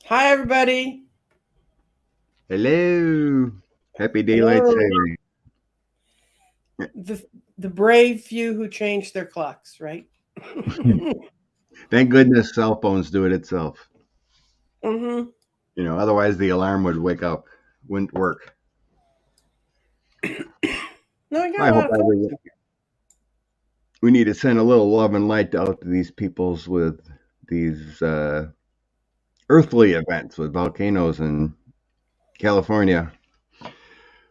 Hi, everybody. Hello. Happy daylight Hello. saving. The the brave few who changed their clocks, right? Thank goodness cell phones do it itself. hmm Otherwise the alarm would wake up, wouldn't work. No, I got I a lot hope of folks in here. we need to send a little love and light out to these peoples with these earthly events with volcanoes in California.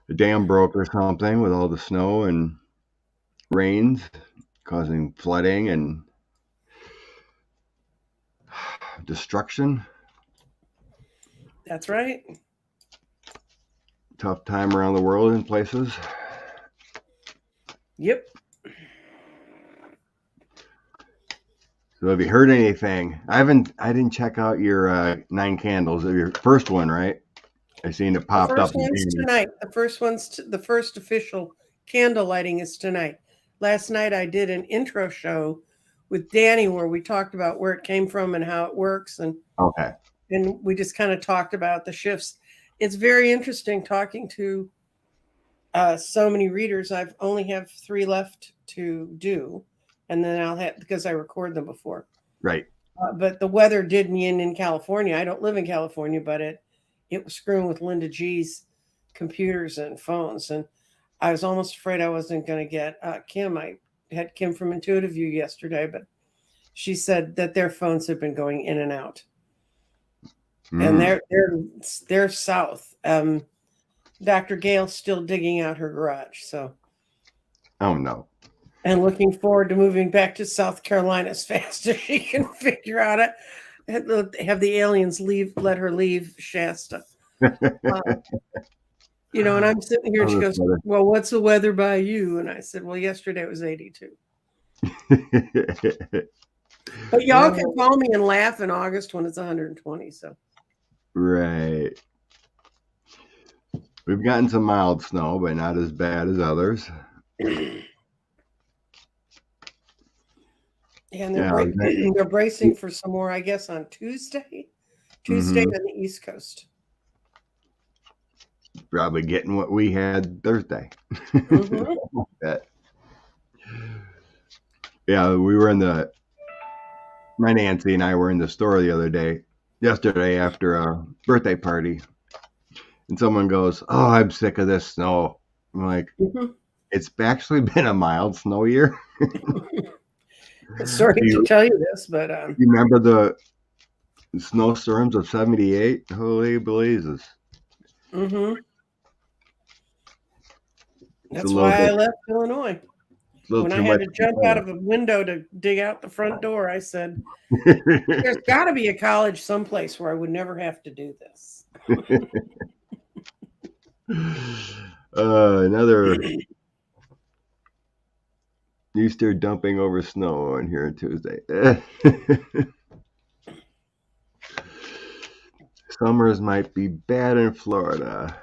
The dam broke or something with all the snow and rains causing flooding and destruction. That's right. Tough time around the world in places. Yep. So have you heard anything? I didn't check out your nine candles. Your first one, right? I seen it The popped up. first one's tonight. The first official candle lighting is tonight. Last night I did an intro show with Danny where we talked about where it came from and how it works, Okay. and we just kind of talked about the shifts. It's very interesting talking to so many readers. I've only have 3 left to do, and then I'll have because I record them before. Right. But the weather did me in California. I don't live in California, but it was screwing with Linda G's computers and phones, and I was almost afraid I wasn't going to get Kim. I had Kim from Intuitive View yesterday, but she said that their phones have been going in and out, and Mm. they're south. Dr. Gale's still digging out her garage, so Oh no. and looking forward to moving back to South Carolina as fast as she can figure out it. Have the aliens let her leave Shasta. Uh, and I'm sitting here and she Oh, goes, this "Well, what's the weather by you?" And I said, "Well, yesterday it was 82." weather. But y'all can call me and laugh in August when it's 120. So, Right. We've gotten some mild snow, but not as bad as others. and Yeah. they're bracing for some more, I guess, on Tuesday. Tuesday Mm-hmm. on the East Coast. Probably getting what we had Thursday. hmm Yeah, we were in the my Nancy and I were in the store the other day, yesterday after a birthday party, and someone goes, "Oh, I'm sick of this snow." I'm like, hmm "It's actually been a mild snow year." Sorry to you, tell you this, but you remember the snowstorms of '78? Holy blazes! hmm It's a that's little why I bit, left Illinois. a little When I too had much to to jump out of a window to dig out the front door, I said, bear. "There's got to be a college someplace where I would never have to do this." Another Easter dumping over snow on here on Tuesday. Summers might be bad in Florida.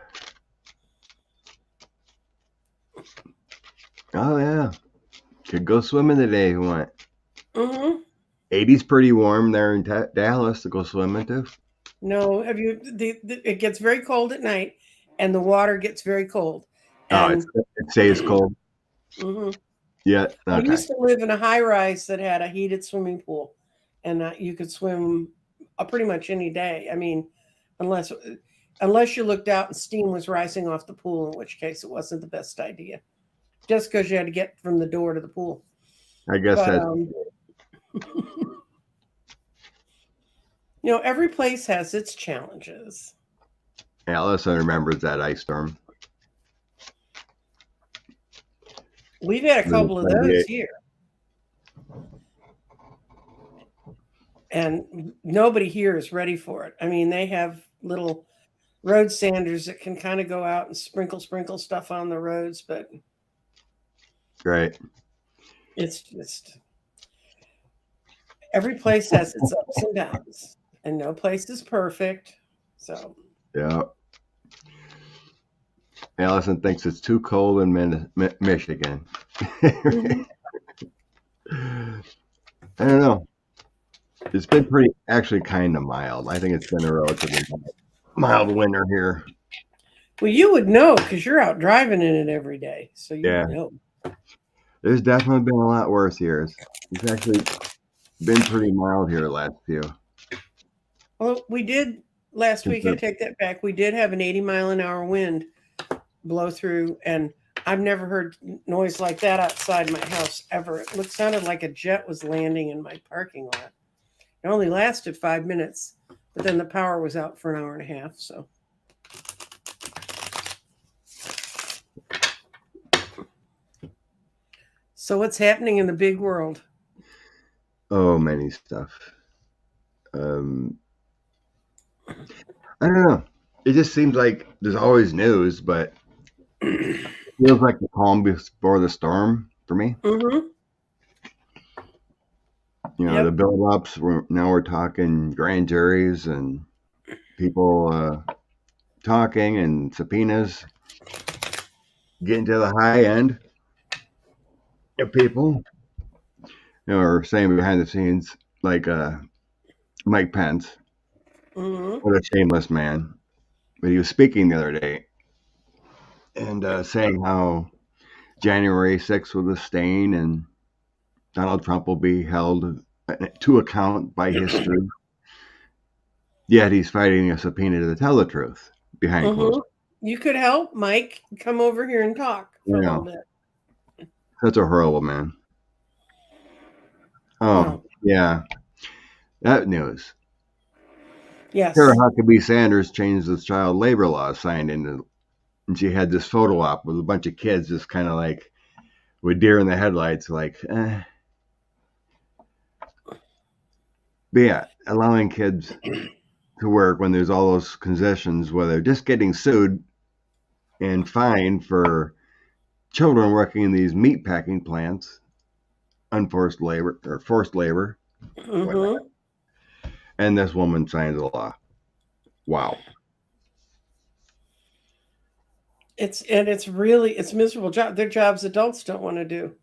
Oh yeah, could go swimming today if you want. hmm 80's pretty warm there in Dallas to go swimming too. No, have you? It gets very cold at night, and the water gets very cold. Oh, And it stays cold. mhm. Yeah, I okay. used to live in a high rise that had a heated swimming pool, and you could swim pretty much any day. I mean, unless unless you looked out and steam was rising off the pool, in which case it wasn't the best idea. Just because you had to get from the door to the pool. I guess But that every place has its challenges. Allison remembers that ice storm. We've had a Little couple of those 78. here, and nobody here is ready for it. I mean, they have little road sanders that can kind of go out and sprinkle stuff on the roads, but Right. it's just every place has its ups and downs, and no place is perfect. So, Yeah. Allison thinks it's too cold in Michigan. mhm. I don't know. It's been pretty, actually, kind of mild. I think it's been a relatively mild winter here. Well, you would know because you're out driving in it every day, so you Yeah, would know. there's definitely been a lot worse here. It's actually been pretty mild here the last few. Well, we did last week. I Consider- take that back. We did have an 80-mile-an-hour wind blow through, and I've never heard noise like that outside my house ever. It sounded like a jet was landing in my parking lot. It only lasted 5 minutes, but then the power was out for an hour and a half. So what's happening in the big world? Oh, many stuff. Um, I don't know. It just seems like there's always news, but it feels like the calm before the storm for me. Mm-hmm. You know, the Yep. build-ups. Now we're talking grand juries and people talking and subpoenas, getting to the high end of people. You know, or saying behind the scenes, like Mike Pence, Mm-hmm. what a shameless man. But he was speaking the other day and saying how January 6th was a stain and Donald Trump will be held to account by history. Yet he's fighting a subpoena to tell the truth behind closed Mm-hmm. You could help Mike come over here and talk doors. for a You little know, bit. such a horrible man. Oh, Well, yeah. That news. Sarah yes. Huckabee Sanders changed the child labor law signed into, and she had this photo op with a bunch of kids just kind of like with deer in the headlights, like, But yeah, allowing kids to work when there's all those concessions where they're just getting sued and fined for children working in these meat packing plants, unforced labor or forced labor, whatnot. Mm-hmm. And this woman signed the law. Wow. It's miserable job. They're jobs adults don't want to do.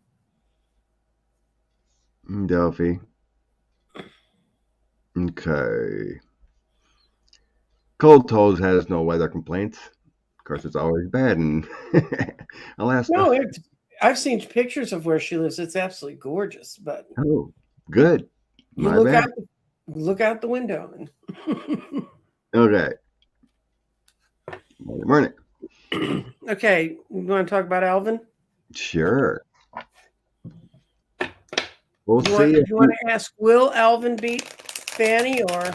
Delphi. Okay. Cold Toes has no weather complaints. Of course, it's always bad in Alaska. No, I've seen pictures of where she lives. It's absolutely gorgeous, but Oh, good. you My bad. look out the window and Okay. Morning. okay, you want to talk about Alvin? Sure. We'll Do you see want if do you want to ask will Alvin beat Fanny or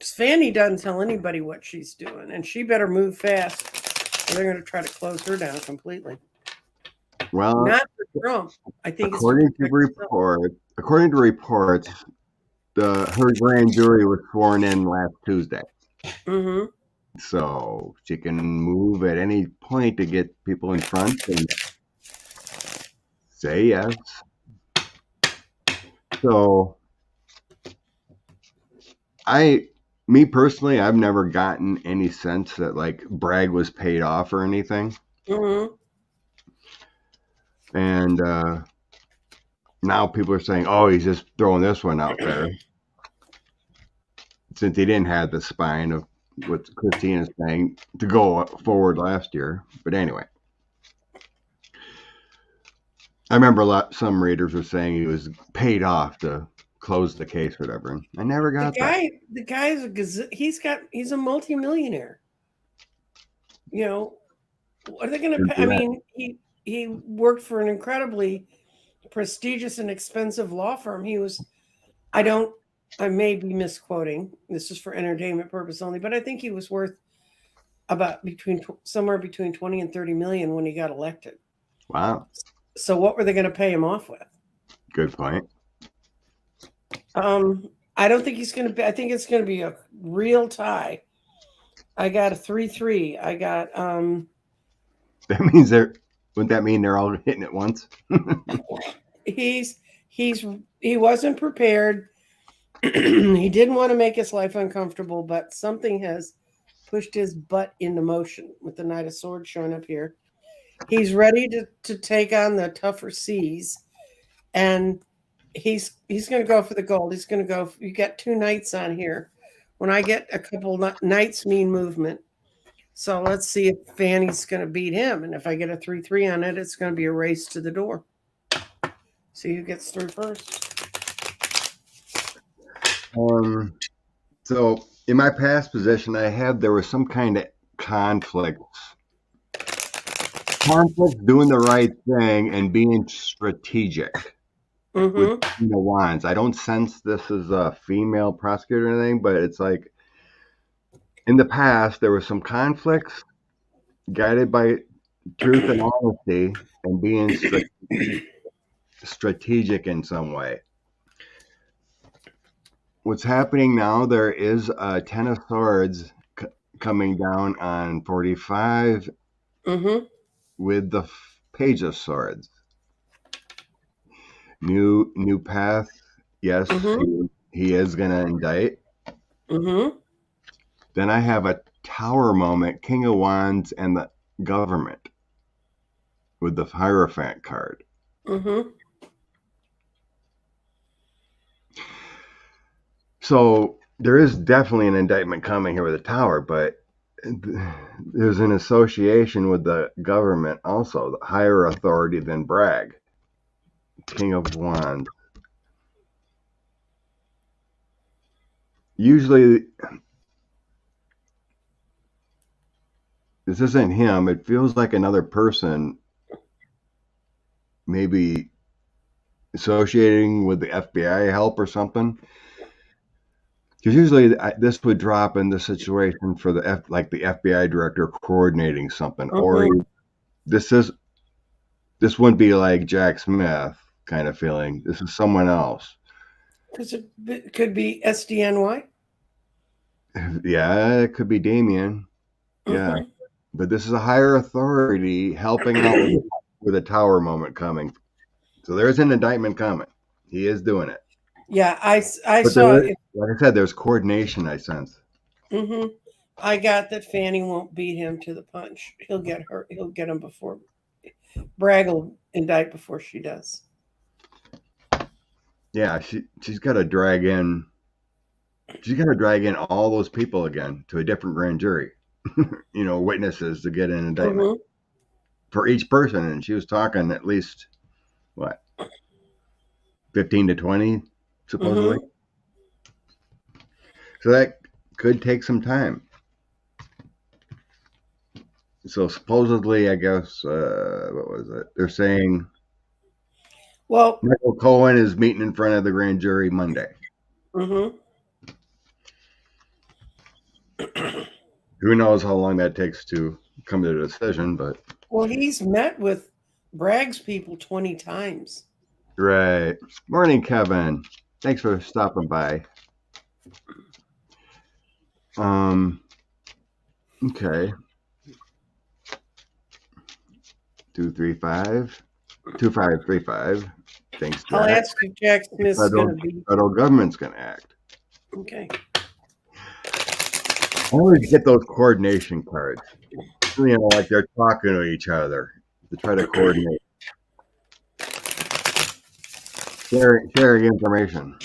Fanny doesn't tell anybody what she's doing and she better move fast or they're going to try to close her down completely. well, Not for Trump. I think it's to according to protect herself. reports, her grand jury was sworn in last Tuesday, Mm-hmm. so she can move at any point to get people in front and say yes. So me personally, I've never gotten any sense that like Bragg was paid off or anything, Mm-hmm. and now people are saying, "Oh, he's just throwing this one out there," since he didn't have the spine of what Christine is saying to go forward last year. But anyway, I remember some readers were saying he was paid off to close the case or whatever. And I never got that. The guy's he's a multimillionaire. You know, what are they going to pay? I mean, he worked for an incredibly prestigious and expensive law firm. I may be misquoting. This is for entertainment purpose only, but I think he was worth about somewhere between 20 and 30 million when he got elected. Wow. So what were they going to pay him off with? Good point. I don't think he's going to be. I think it's going to be a real tie. I got a 3-3. I got That means wouldn't that mean they're all hitting at once? he wasn't prepared. He didn't want to make his life uncomfortable, but something has pushed his butt into motion with the Knight of Swords showing up here. He's ready to take on the tougher seas. and he's going to go for the gold. He's going to go. You got 2 knights on here. When I get a couple knights mean movement. So let's see if Fanny's going to beat him. And if I get a 3-3 on it, it's going to be a race to the door. See who gets through first. So in my past position, there was some kind of conflict doing the right thing and being strategic with the wands. I don't sense this is a female prosecutor or anything, but it's like in the past there was some conflicts guided by truth and honesty and being strategic in some way. What's happening now, there is a 10 of swords coming down on 45 with the page of swords. New path. Yes, he is going to indict. Then I have a tower moment, King of Wands and the government with the Hierophant card. So there is definitely an indictment coming here with the tower, but there's an association with the government also, the higher authority than Bragg. King of Wands. Usually, this isn't him. It feels like another person maybe associating with the FBI help or something. Because usually this would drop in the situation for the FBI director coordinating something, or this wouldn't be like Jack Smith kind of feeling. This is someone else. Because it could be SDNY. Yeah, it could be Damien. Yeah, but this is a higher authority helping out with a tower moment coming. So there's an indictment coming. He is doing it. Yeah, I saw it. Like I said, there's coordination, I sense. I got that Fanny won't beat him to the punch. He'll get her. He'll get him before Bragg will indict before she does. Yeah, she's got to drag in. She's got to drag in all those people again to a different grand jury. Witnesses to get an indictment for each person, and she was talking at least 15 to 20 supposedly. So that could take some time. So supposedly, I guess, what was it? They're saying, Michael Cohen is meeting in front of the grand jury Monday. Who knows how long that takes to come to a decision, but... Well, he's met with Bragg's people 20 times. Right. Morning, Kevin. Thanks for stopping by. Okay. 235. 2535. Thanks, Jack. I'll ask if Jack Smith's going to be... Federal government's going to act. Okay. I always get those coordination cards. Like they're talking to each other to try to coordinate. Sharing information.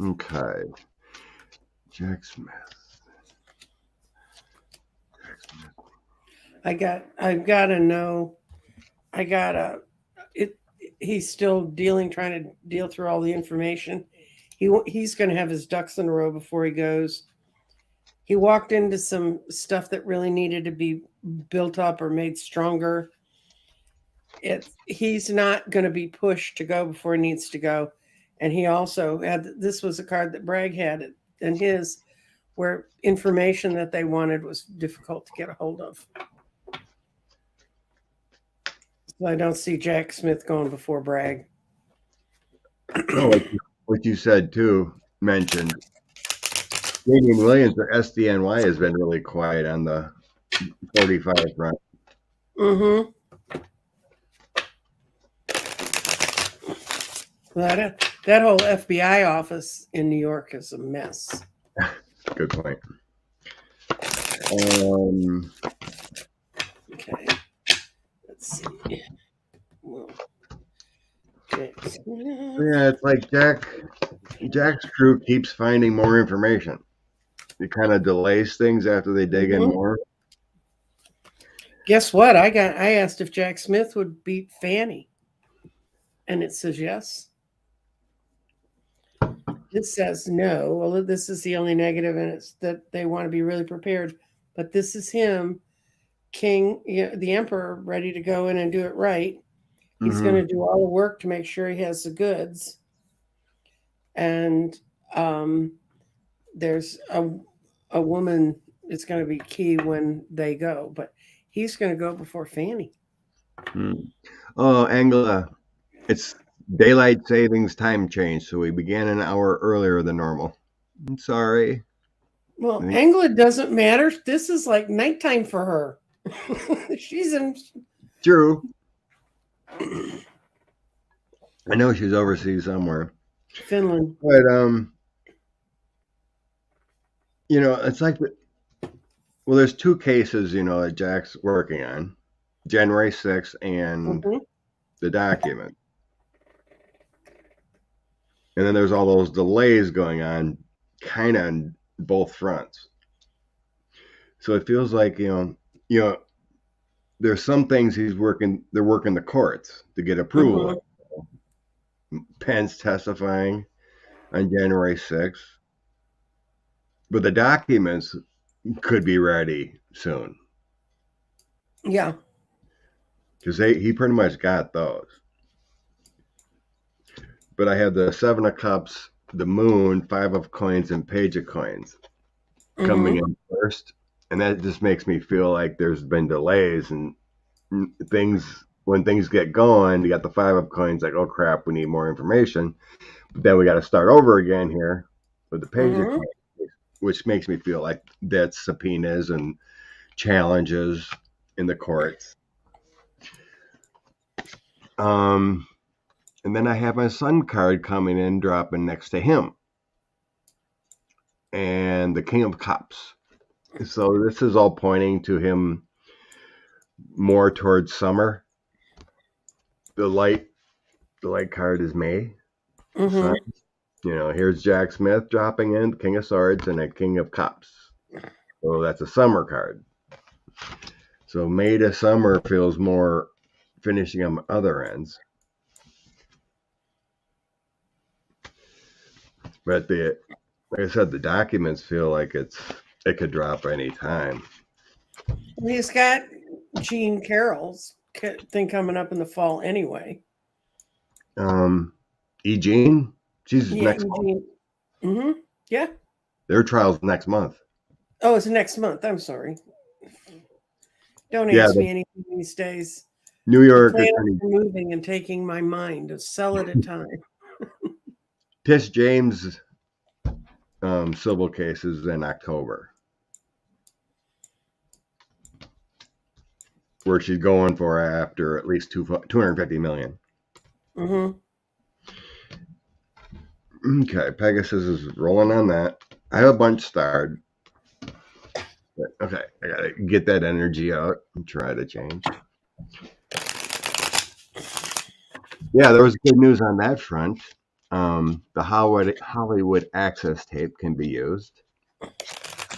Okay. Jack Smith. I've got to know. He's still trying to deal through all the information. He's going to have his ducks in a row before he goes. He walked into some stuff that really needed to be built up or made stronger. He's not going to be pushed to go before he needs to go. And he also this was a card that Bragg had and his, where information that they wanted was difficult to get a hold of. So I don't see Jack Smith going before Bragg. What you said too, mentioned. Damien Williams for SDNY has been really quiet on the 45 front. That whole FBI office in New York is a mess. Good point. Okay. Let's see. Well, okay. Yeah, it's like Jack's crew keeps finding more information. It kind of delays things after they dig in more. Guess what? I asked if Jack Smith would beat Fanny, and it says yes. This says no. Well, this is the only negative, and it's that they want to be really prepared. But this is him, King, the Emperor, ready to go in and do it right. He's going to do all the work to make sure he has the goods. And there's a woman. It's going to be key when they go, but he's going to go before Fanny. Oh, Angela, it's daylight savings time change, so we began an hour earlier than normal. I'm sorry. Well, Angela doesn't matter. This is like nighttime for her. She's in. True. I know she's overseas somewhere. Finland. But it's like well, there's two cases, that Jack's working on. January 6th and the document. And then there's all those delays going on kind of on both fronts. So it feels like, there's some things they're working the courts to get approval. Pence testifying on January 6th. But the documents could be ready soon. Yeah. Because he pretty much got those. But I have the 7 of Cups, the Moon, 5 of Coins, and Page of Coins coming in first. And that just makes me feel like there's been delays and things. When things get going, you got the 5 of Coins, like, oh crap, we need more information. But then we got to start over again here with the Page of Coins, which makes me feel like that's subpoenas and challenges in the courts. And then I have my Sun card coming in, dropping next to him. And the King of Cups. So this is all pointing to him more towards summer. The light card is May. Sun. Here's Jack Smith dropping in, King of Swords, and a King of Cups. So that's a summer card. So May to summer feels more finishing on other ends. But like I said, the documents feel like it could drop any time. He's got Jean Carroll's thing coming up in the fall anyway. Jean, she's next month. Yeah. Their trial's next month. Oh, it's next month. I'm sorry. Don't ask me anything these days. New York is moving and taking my mind a cell at a time. Tish James' civil case is in October, where she's going for after at least $250 million. Okay, Pegasus is rolling on that. I have a bunch starred. Okay, I gotta get that energy out and try to change. Yeah, there was good news on that front. The Hollywood access tape can be used.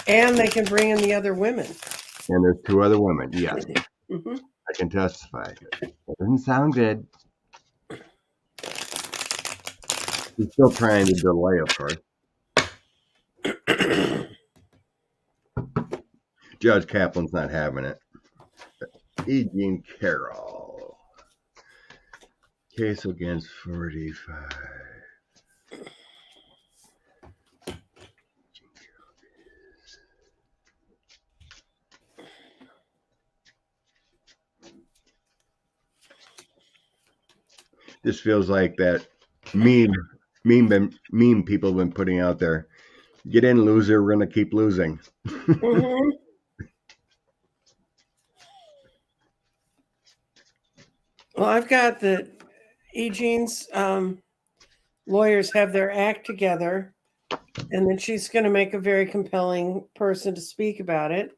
And they can bring in the other women. And there's 2 other women, yes. I can testify. It doesn't sound good. He's still trying to delay, of course. Judge Kaplan's not having it. Jean Carroll. Case against 45. This feels like that meme people have been putting out there. Get in, loser. We're going to keep losing. Well, I've got the Jean's lawyers have their act together, and then she's going to make a very compelling person to speak about it.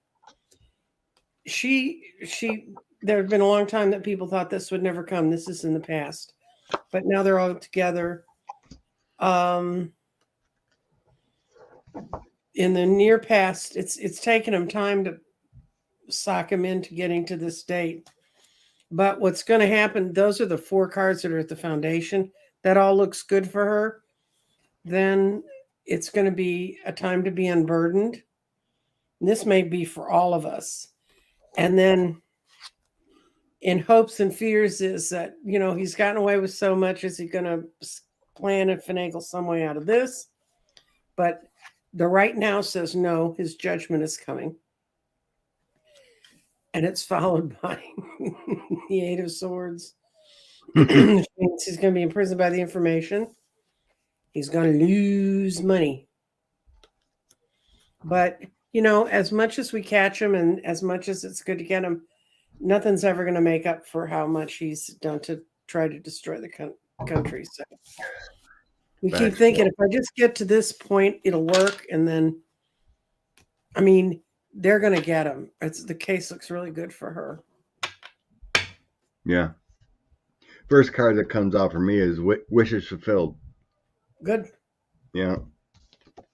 there had been a long time that people thought this would never come. This is in the past, but now they're all together. In the near past, it's taken them time to sock him into getting to this date. But what's going to happen, those are the 4 cards that are at the foundation. That all looks good for her. Then it's going to be a time to be unburdened. And this may be for all of us. And then in hopes and fears is that, he's gotten away with so much. Is he going to plan and finagle some way out of this? But the right now says no, his judgment is coming. And it's followed by the 8 of Swords. Which means he's going to be imprisoned by the information. He's going to lose money. But, as much as we catch him and as much as it's good to get him, nothing's ever going to make up for how much he's done to try to destroy the country. So we keep thinking, if I just get to this point, it'll work. And then, they're going to get him. The case looks really good for her. Yeah. First card that comes out for me is Wishes Fulfilled. Good. Yeah.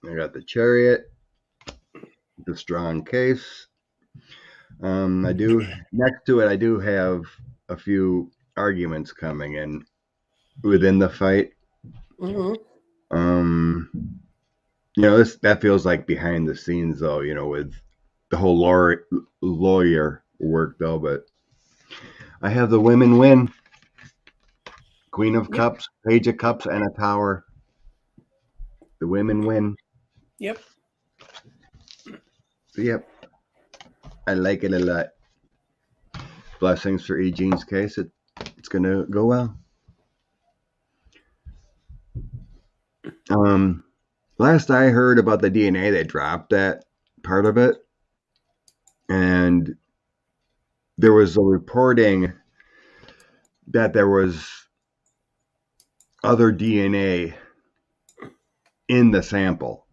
I got the Chariot, the Strong Case. Next to it, I do have a few arguments coming in within the fight. Mm-hmm. That feels like behind the scenes, though, with the whole lawyer work, though. But I have the women win. Queen of Cups, Page of Cups, and a Tower. The women win. Yep. Yep. I like it a lot. Blessings for E. Jean's case. It's going to go well. Last I heard about the DNA, they dropped that part of it. And there was a reporting that there was other DNA in the sample.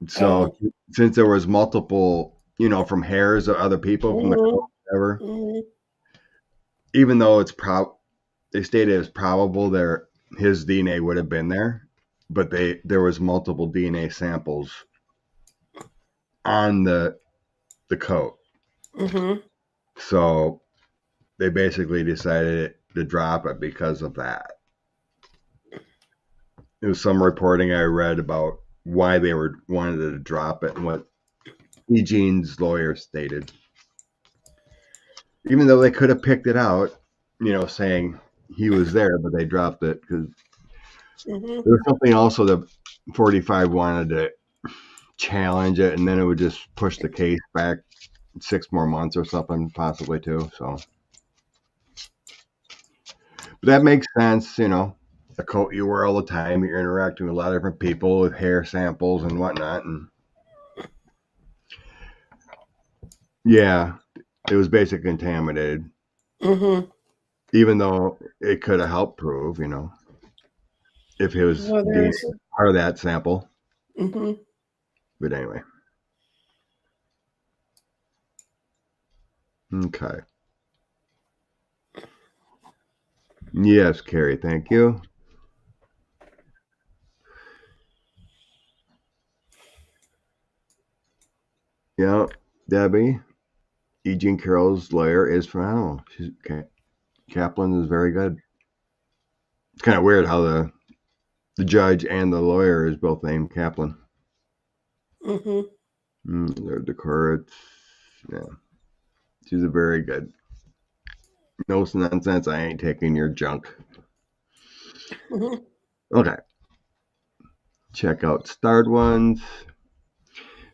So since there was multiple, from hairs of other people, from the coat, whatever, even though they stated it's probable his DNA would have been there, but there was multiple DNA samples on the coat. Mm-hmm. So they basically decided to drop it because of that. There was some reporting I read about why they wanted to drop it and what E. Jean's lawyer stated. Even though they could have picked it out, saying he was there, but they dropped it because there was something also that 45 wanted to challenge it, and then it would just push the case back 6 more months or something, possibly too. So, but that makes sense, a coat you wear all the time. You're interacting with a lot of different people with hair samples and whatnot, and yeah, it was basically contaminated. Mm-hmm. Even though it could have helped prove, if it was part of that sample. Mm-hmm. But anyway. Okay. Yes, Carrie, thank you. Yeah, Debbie, E. Jean Carroll's lawyer is phenomenal. Kaplan is very good. It's kind of weird how the judge and the lawyer is both named Kaplan. Mm-hmm. They're decorate. Yeah. She's a very good. No nonsense. I ain't taking your junk. Mm-hmm. Okay. Check out starred ones.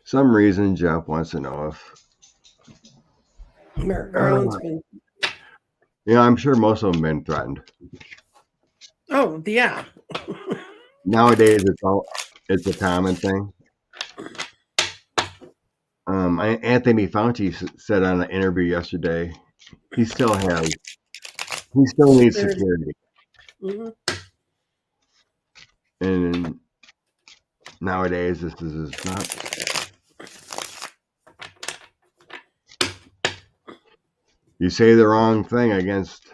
Some reason Jeff wants to know if Merrick Garland's been. I'm sure most of them have been threatened. Oh, yeah. Nowadays, it's a common thing. Anthony Fauci said on an interview yesterday, he still needs security. Mm-hmm. And nowadays, this is not. You say the wrong thing against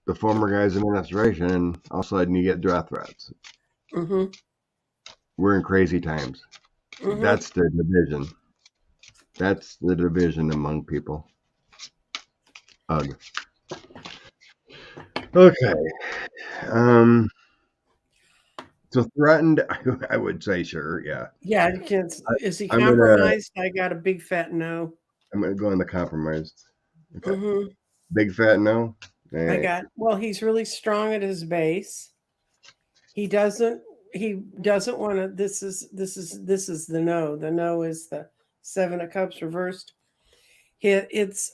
the former guy's administration, and all of a sudden you get death threats. Mm-hmm. We're in crazy times. Mm-hmm. That's the division. That's the division among people. Ugh. Okay. So threatened, I would say sure, yeah. Yeah, is he I'm gonna compromised? I got a big fat no. go in the compromised. Okay. Mm-hmm. Big fat no. All I right. got, well, he's really strong at his base. He doesn't want to, this is the no. The no is the 7 of Cups reversed. It's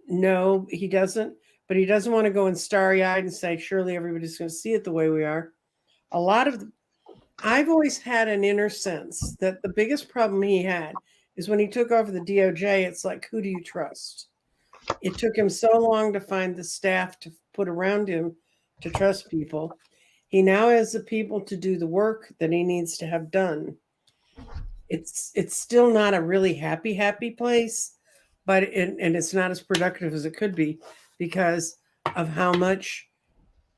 no, he doesn't, but he doesn't want to go in starry-eyed and say, surely everybody's going to see it the way we are. A lot of I've always had an inner sense that the biggest problem he had is when he took over the DOJ, it's like, who do you trust? It took him so long to find the staff to put around him to trust people. He now has the people to do the work that he needs to have done. It's still not a really happy place, but and it's not as productive as it could be because of how much.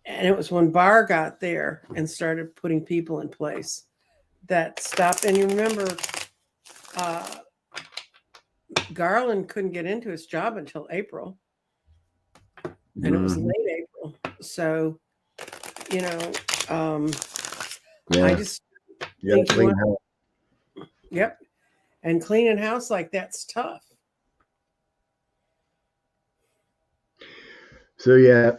And it was when Barr got there and started putting people in place that stopped. And you remember, uh, Garland couldn't get into his job until April, and it was Mhm. late April. So, you know, I Yeah. just You think gotta you clean want, house. yep. And cleaning house like that's tough. So yeah.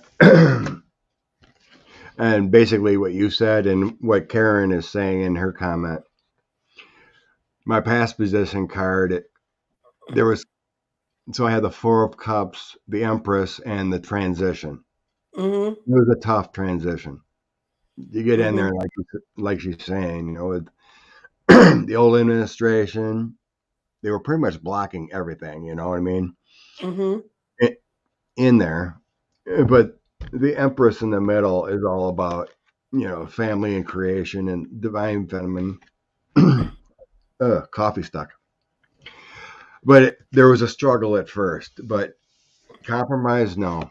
And basically what you said and what Karen is saying in her comment. My past position card, there was so I had the 4 of Cups, the Empress, and the transition. Mm-hmm. It was a tough transition. You get in Mm-hmm. there, like she's saying, with the old administration, they were pretty much blocking everything. You know what I mean? Mm-hmm. In there, but the Empress in the middle is all about family and creation and divine feminine. Coffee stuck. But there was a struggle at first, but compromise, no.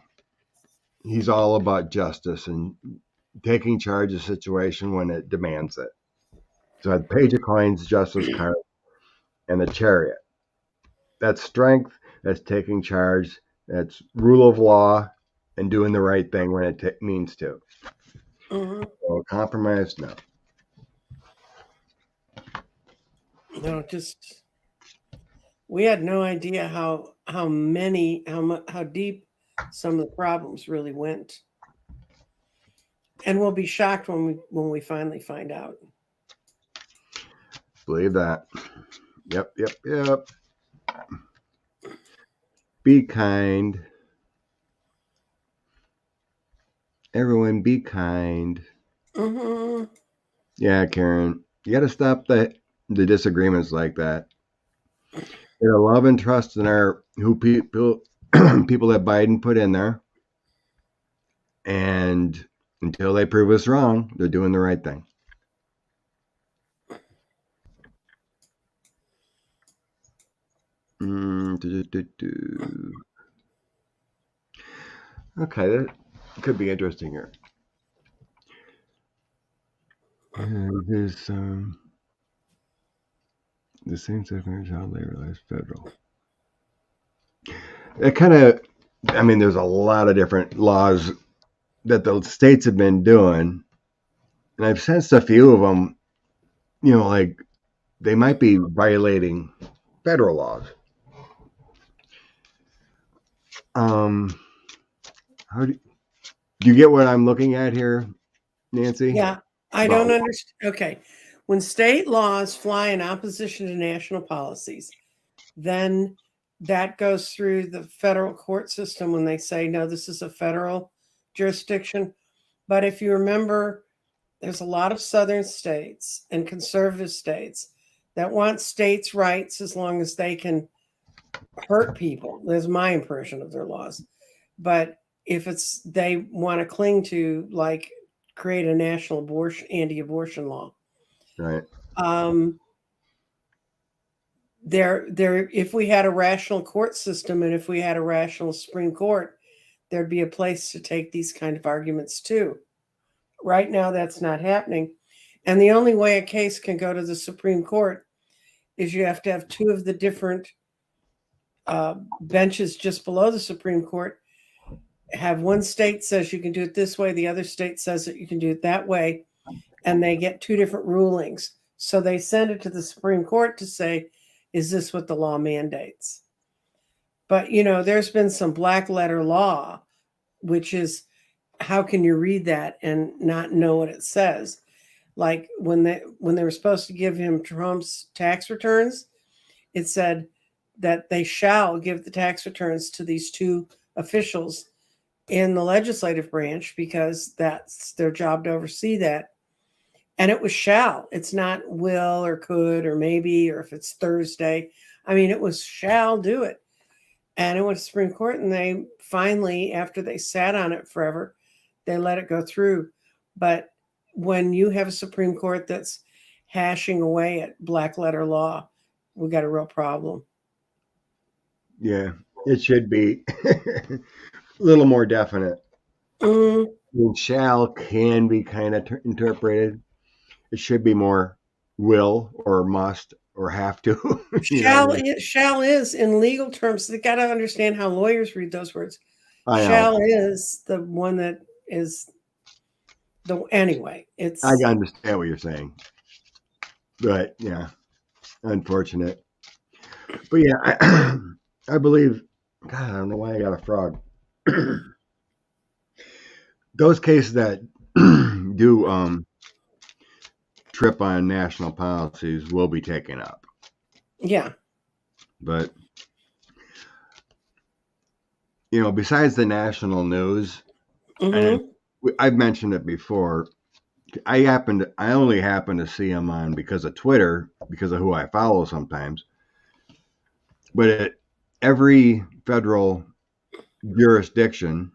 He's all about justice and taking charge of the situation when it demands it. So I had Page of Coins, Justice card, and the Chariot. That's strength. That's taking charge. That's rule of law and doing the right thing when it means to. Mm-hmm. So compromise, no. No, just we had no idea how deep some of the problems really went, and we'll be shocked when we finally find out. Believe that. Yep, yep, yep. Be kind. Everyone be kind. Mm-hmm. Yeah, Karen. You got to stop the disagreements like that. You know, love and trust in our who people people that Biden put in there, and until they prove us wrong, they're doing the right thing. Okay, that could be interesting here. And this the same sex marriage child labor laws federal. It kind of, I mean, there's a lot of different laws that the states have been doing, and I've sensed a few of them. Like they might be violating federal laws. Um, how do you get what I'm looking at here, Nancy? Yeah, I About don't understand. Okay, when state laws fly in opposition to national policies, then that goes through the federal court system when they say, no, this is a federal jurisdiction. But if you remember, there's a lot of southern states and conservative states that want states' rights as long as they can hurt people. That's my impression of their laws. But if it's they want to cling to like create a national anti-abortion law, right. um, if we had a rational court system and if we had a rational Supreme Court, there'd be a place to take these kind of arguments too. Right now, that's not happening. And the only way a case can go to the Supreme Court is you have to have two of the different benches just below the Supreme Court have one state says you can do it this way, the other state says that you can do it that way, and they get two different rulings. So they send it to the Supreme Court to say, is this what the law mandates? But, you know, there's been some black letter law, which is how can you read that and not know what it says? Like when they were supposed to give him Trump's tax returns, it said that they shall give the tax returns to these two officials in the legislative branch because that's their job to oversee that. And it was shall. It's not will or could or maybe or if it's Thursday. I mean, it was shall do it. And it went to Supreme Court, and they finally, after they sat on it forever, they let it go through. But when you have a Supreme Court that's hashing away at black letter law, we got a real problem. Yeah, it should be a little more definite. I mean, shall can be kind of interpreted. It should be more will or must or have to. Shall is in legal terms. They got to understand how lawyers read those words. Shall is the one that is the anyway. It's I understand what you're saying, but yeah, unfortunate. But yeah, I believe. God, I don't know why I got a frog. Those cases that do trip on national policies will be taken up. Yeah. But, you know, besides the national news, and I've mentioned it before, I only happen to see them on because of Twitter, because of who I follow sometimes. But every federal jurisdiction,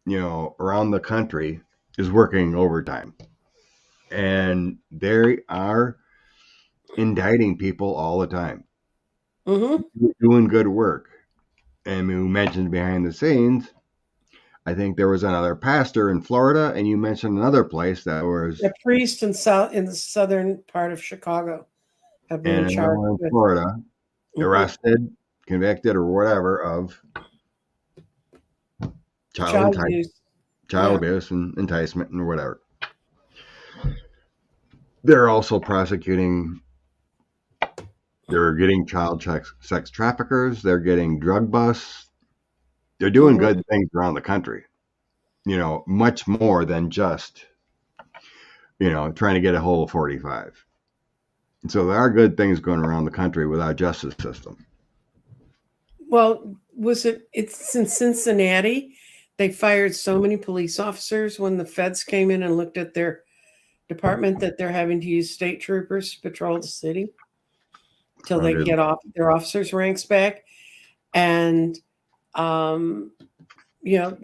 you know, around the country is working overtime. And they are indicting people all the time, doing good work. And we mentioned behind the scenes, I think there was another pastor in Florida, and you mentioned another place that was a priest in the southern part of Chicago have been charged in Florida, arrested, convicted, or whatever of child abuse and enticement and whatever. They're also prosecuting. They're getting child sex traffickers. They're getting drug busts. They're doing good things around the country. You know, much more than just, you know, trying to get a hold of 45. And so there are good things going around the country with our justice system. Well, it's in Cincinnati. They fired so many police officers when the feds came in and looked at their department that they're having to use state troopers to patrol the city till they get off their officers' ranks back. And, you know,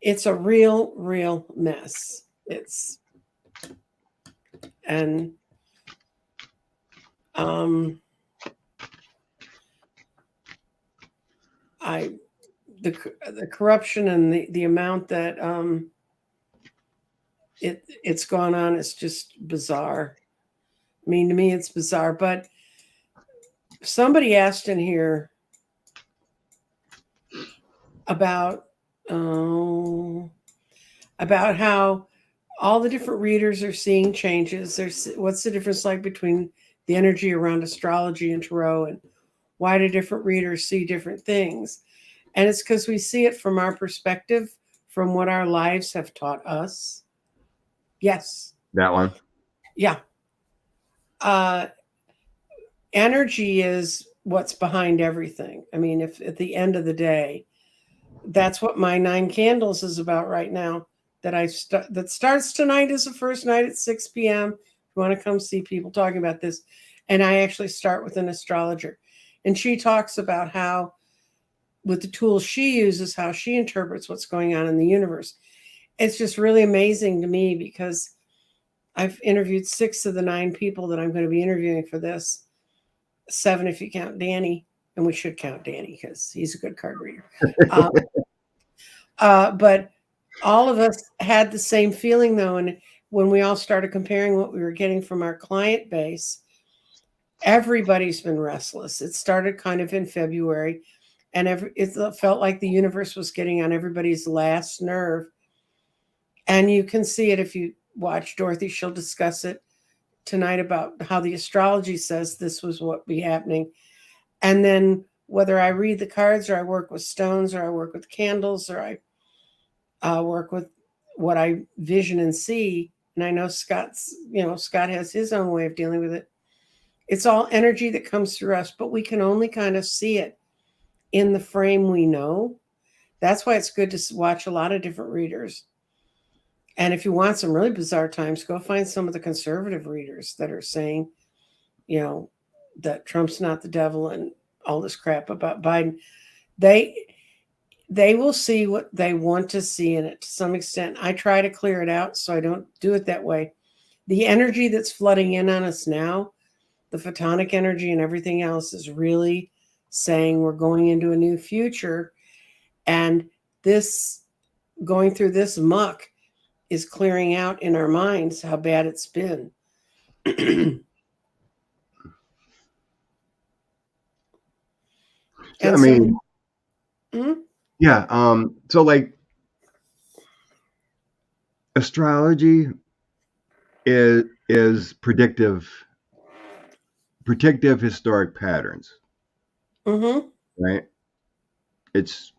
it's a real mess. The corruption and the amount that it's gone on is just bizarre. I mean, to me, it's bizarre. But somebody asked in here about how all the different readers are seeing changes. What's the difference like between the energy around astrology and tarot, and why do different readers see different things? And it's because we see it from our perspective, from what our lives have taught us. Yes. That one. Yeah. Energy is what's behind everything. I mean, if at the end of the day, that's what my 9 candles is about right now. That starts tonight as the first night at 6 p.m. If you want to come see people talking about this. And I actually start with an astrologer. And she talks about how, with the tools she uses, how she interprets what's going on in the universe. It's just really amazing to me because I've interviewed 6 of the 9 people that I'm going to be interviewing for this. 7 if you count Danny, and we should count Danny because he's a good card reader. Um, but all of us had the same feeling though, and when we all started comparing what we were getting from our client base, everybody's been restless. It started kind of in February, and it felt like the universe was getting on everybody's last nerve. And you can see it if you watch Dorothy. She'll discuss it tonight about how the astrology says this was what be happening. And then whether I read the cards or I work with stones or I work with candles or I work with what I vision and see. And I know Scott has his own way of dealing with it. It's all energy that comes through us, but we can only kind of see it in the frame we know. That's why it's good to watch a lot of different readers. And if you want some really bizarre times, go find some of the conservative readers that are saying, that Trump's not the devil and all this crap about Biden. They will see what they want to see in it to some extent. I try to clear it out so I don't do it that way. The energy that's flooding in on us now, the photonic energy and everything else, is really saying we're going into a new future. And this, going through this muck, is clearing out in our minds how bad it's been. So, I mean, yeah. So like astrology is predictive historic patterns, right? It's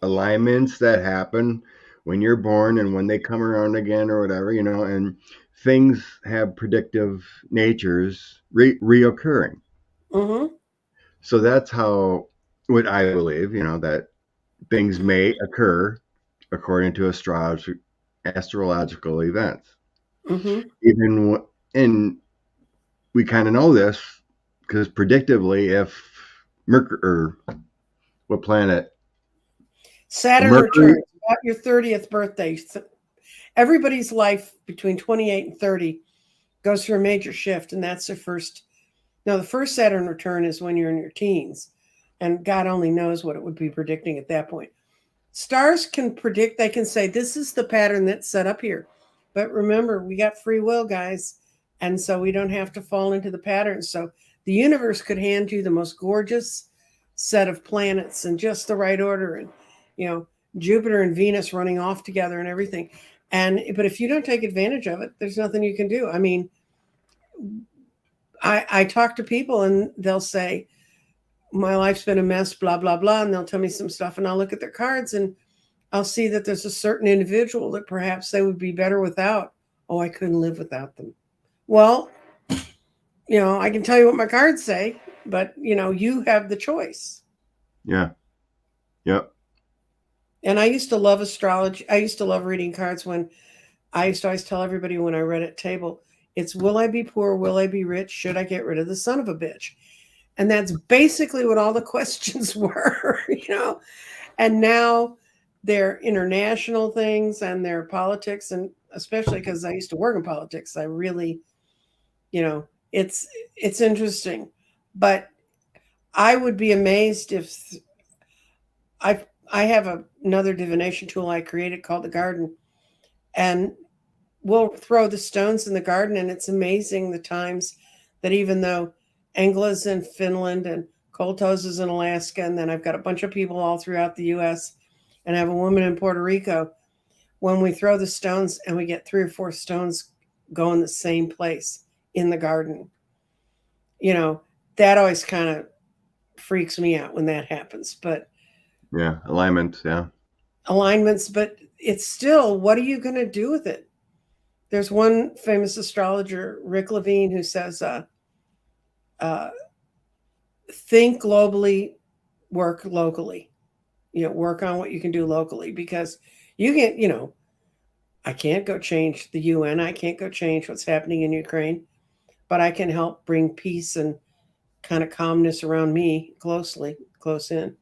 alignments that happen when you're born and when they come around again or whatever, and things have predictive natures reoccurring. So that's how, what I believe, that things may occur according to astrological events. And we kind of know this because predictively, if Mercury, or what planet? Saturn returns about your 30th birthday. Everybody's life between 28 and 30 goes through a major shift, and that's the first Saturn return is when you're in your teens, and God only knows what it would be predicting at that point. Stars can predict, they can say, this is the pattern that's set up here. But remember, we got free will, guys, and so we don't have to fall into the patterns. So the universe could hand you the most gorgeous set of planets in just the right order, and Jupiter and Venus running off together and everything. But if you don't take advantage of it, there's nothing you can do. I mean, I talk to people and they'll say, my life's been a mess, blah, blah, blah. And they'll tell me some stuff and I'll look at their cards and I'll see that there's a certain individual that perhaps they would be better without. Oh, I couldn't live without them. Well, I can tell you what my cards say, but you have the choice. Yeah. Yep. And I used to love astrology. I used to love reading cards when I used to always tell everybody when I read at table, it's will I be poor? Will I be rich? Should I get rid of the son of a bitch? And that's basically what all the questions were, And now they're international things and they're politics. And especially because I used to work in politics, I really, it's interesting. But I would be amazed if I have another divination tool I created called the garden. And we'll throw the stones in the garden, and it's amazing the times that even though Angla's in Finland and Koltos is in Alaska, and then I've got a bunch of people all throughout the U.S., and I have a woman in Puerto Rico, when we throw the stones and we get 3 or 4 stones go in the same place in the garden, that always kind of freaks me out when that happens. But yeah, alignments, but it's still, what are you going to do with it? There's one famous astrologer, Rick Levine, who says, think globally, work locally. Work on what you can do locally, because you can't, I can't go change the UN. I can't go change what's happening in Ukraine, but I can help bring peace and kind of calmness around me close in.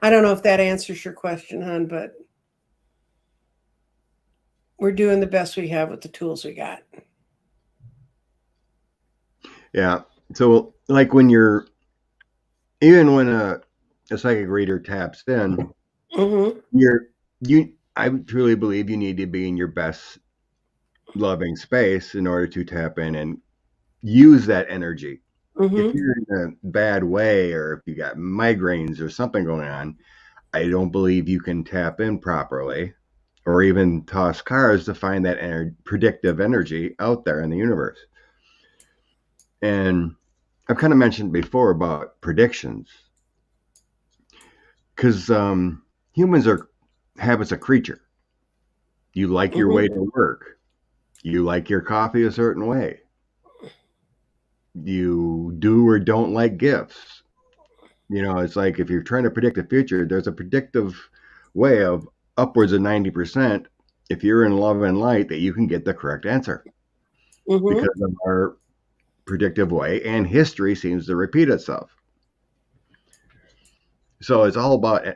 I don't know if that answers your question, hon, but we're doing the best we have with the tools we got. Yeah. So like when you're, even when a psychic reader taps in, Mm-hmm. I truly believe you need to be in your best loving space in order to tap in and use that energy. If Mm-hmm. you're in a bad way, or if you got migraines or something going on, I don't believe you can tap in properly or even toss cards to find that predictive energy out there in the universe. And I've kind of mentioned before about predictions, because humans are habits a creature. You like your way Mm-hmm. to work. You like your coffee a certain way. You do or don't like gifts. It's like if you're trying to predict the future, there's a predictive way of upwards of 90% if you're in love and light that you can get the correct answer Mm-hmm. because of our predictive way, and history seems to repeat itself. So it's all about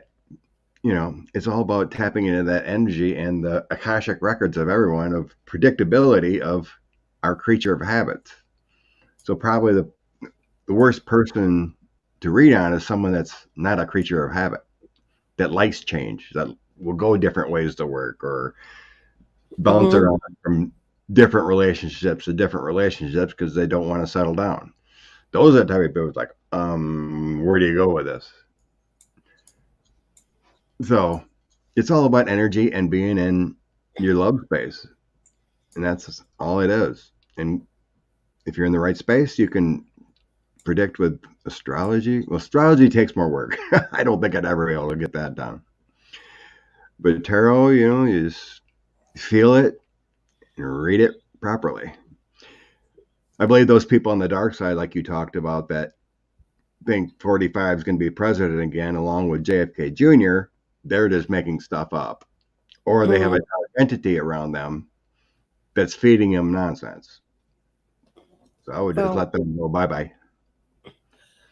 tapping into that energy and the Akashic records of everyone of predictability of our creature of habits. So probably the worst person to read on is someone that's not a creature of habit, that likes change, that will go different ways to work or bounce Mm-hmm. around from different relationships to different relationships because they don't want to settle down. Those are the type of people like, where do you go with this? So it's all about energy and being in your love space. And that's all it is. And if you're in the right space, you can predict with astrology. Well, astrology takes more work. I don't think I'd ever be able to get that done. But tarot, you just feel it and read it properly. I believe those people on the dark side, like you talked about, that think 45 is going to be president again, along with JFK Jr., they're just making stuff up. Or they have a Mm-hmm. dark entity around them that's feeding them nonsense. So I would just Well, let them go bye bye.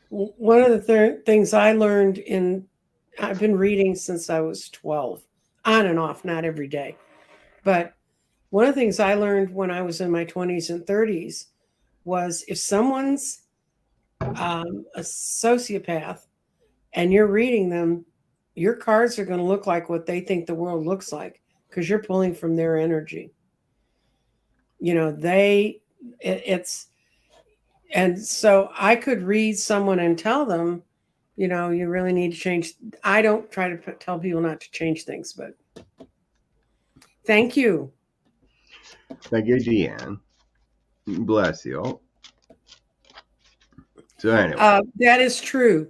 one of the things I learned I've been reading since I was 12, on and off, not every day. But one of the things I learned when I was in my 20s and 30s was if someone's a sociopath and you're reading them, your cards are going to look like what they think the world looks like because you're pulling from their energy. It's, and so I could read someone and tell them, you really need to change. I don't try to tell people not to change things, but thank you. Thank you, Deanne. Bless you. So anyway, That is true.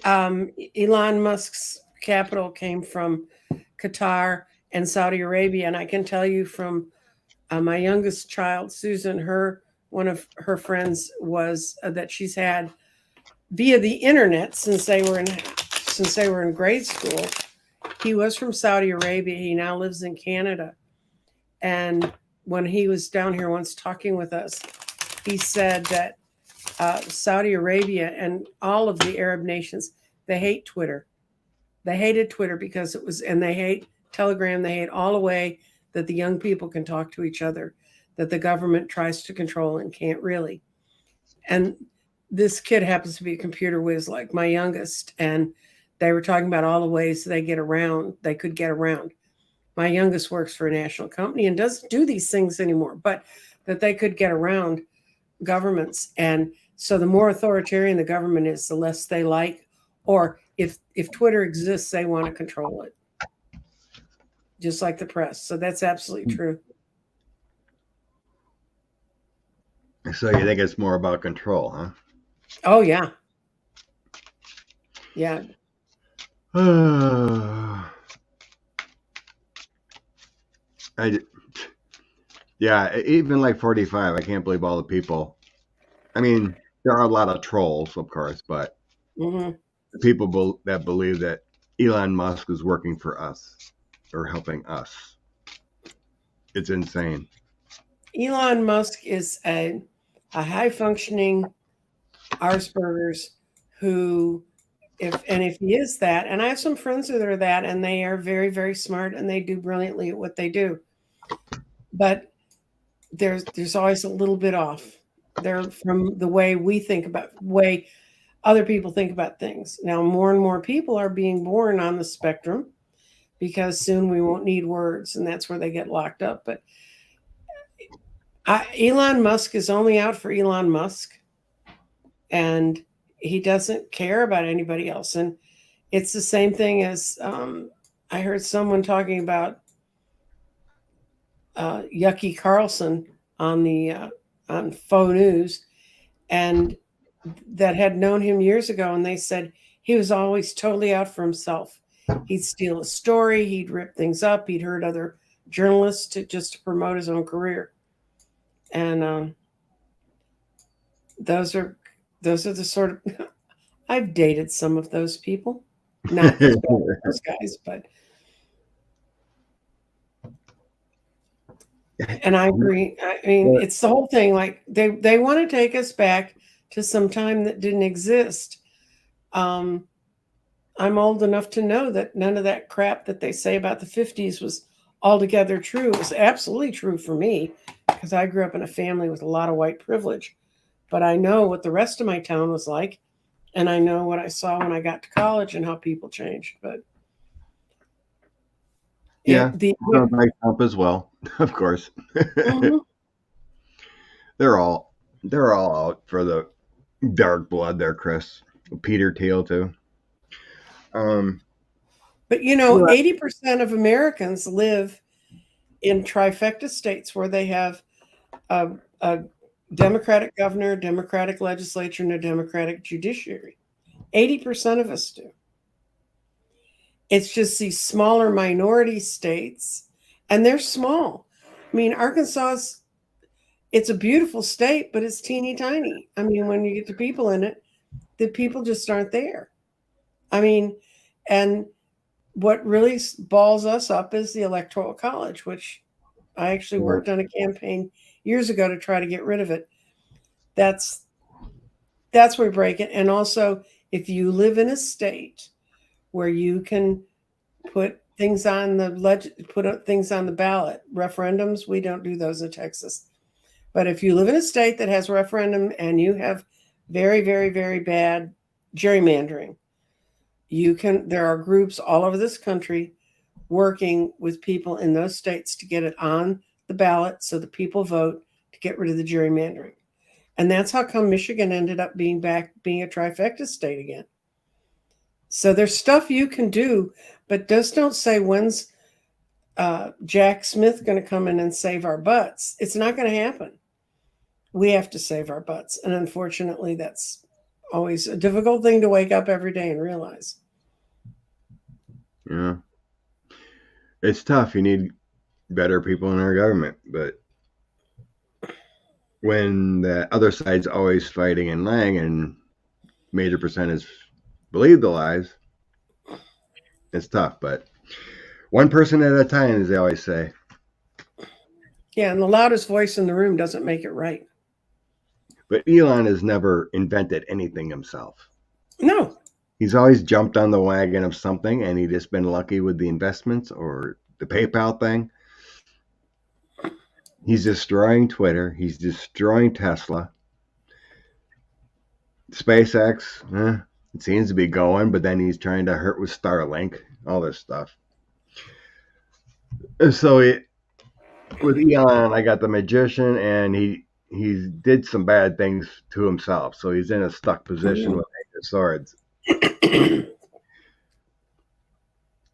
Elon Musk's capital came from Qatar and Saudi Arabia, and I can tell you from my youngest child, Susan, her one of her friends was that she's had via the internet since they were in grade school. He was from Saudi Arabia. He now lives in Canada, and when he was down here once talking with us, he said that Saudi Arabia and all of the Arab nations, they hate Twitter. They hated Twitter because it was, and they hate Telegram. They hate all the way that the young people can talk to each other, that the government tries to control and can't really. And this kid happens to be a computer whiz like my youngest, and they were talking about all the ways they could get around. My youngest works for a national company and doesn't do these things anymore, but that they could get around governments. And so the more authoritarian the government is, the less they like, or if Twitter exists, they want to control it, just like the press. So that's absolutely true. so you think it's more about control, Oh yeah. Yeah. huh? I, yeah, even like 45, I can't believe all the people. I mean, there are a lot of trolls, of course, but Hmm. the people that believe that Elon Musk is working for us or helping us, it's insane. Elon Musk is a high functioning Arsbergers who, if he is that, and I have some friends that are that, and they are very, very smart and they do brilliantly at what they do. But there's always a little bit off. They're from the way we think about way other people think about things. Now, more and more people are being born on the spectrum because soon we won't need words, and that's where they get locked up. But Elon Musk is only out for Elon Musk, and he doesn't care about anybody else. And it's the same thing as I heard someone talking about Yucky Carlson on the on Faux News, and that had known him years ago, and they said he was always totally out for himself. He'd steal a story, he'd rip things up, he'd hurt other journalists just to promote his own career, and those are those are the sort of I've dated some of those people, not as bad as those guys, but and I agree. I mean, it's the whole thing. Like they want to take us back to some time that didn't exist. Um, I'm old enough to know that none of that crap that they say about the 50s was altogether true. It was absolutely true for me because I grew up in a family with a lot of white privilege. But I know what the rest of my town was like, and I know what I saw when I got to college and how people changed. But Yeah, like Trump as well, of course. Mhm. they're all out for the dark blood there, Chris. Peter Thiel too. But 80% of Americans live in trifecta states where they have a Democratic governor, Democratic legislature, and a Democratic judiciary. 80% of us do. It's just these smaller minority states, and they're small. I mean, Arkansas it's a beautiful state, but it's teeny tiny. I mean, when you get the people in it, the people just aren't there. I mean, and what really balls us up is the Electoral College, which I actually worked on a campaign years ago to try to get rid of it. That's where we break it. And also, if you live in a state where you can put things on the ballot, referendums, we don't do those in Texas. But if you live in a state that has referendum and you have very, very, very bad gerrymandering, there are groups all over this country working with people in those states to get it on the ballot so the people vote to get rid of the gerrymandering. And that's how come Michigan ended up being a trifecta state again. So there's stuff you can do, but just don't say when's Jack Smith going to come in and save our butts. It's not going to happen. We have to save our butts. And unfortunately, that's always a difficult thing to wake up every day and realize. Yeah. It's tough. You need better people in our government. But when the other side's always fighting and lying and major percentage believe the lies, it's tough. But one person at a time, as they always say. Yeah, and the loudest voice in the room doesn't make it right. But Elon has never invented anything himself. No. He's always jumped on the wagon of something, and he's just been lucky with the investments or the PayPal thing. He's destroying Twitter. He's destroying Tesla. SpaceX, it seems to be going, but then he's trying to hurt with Starlink, all this stuff. So with Elon, I got the magician, and he did some bad things to himself. So he's in a stuck position with the swords.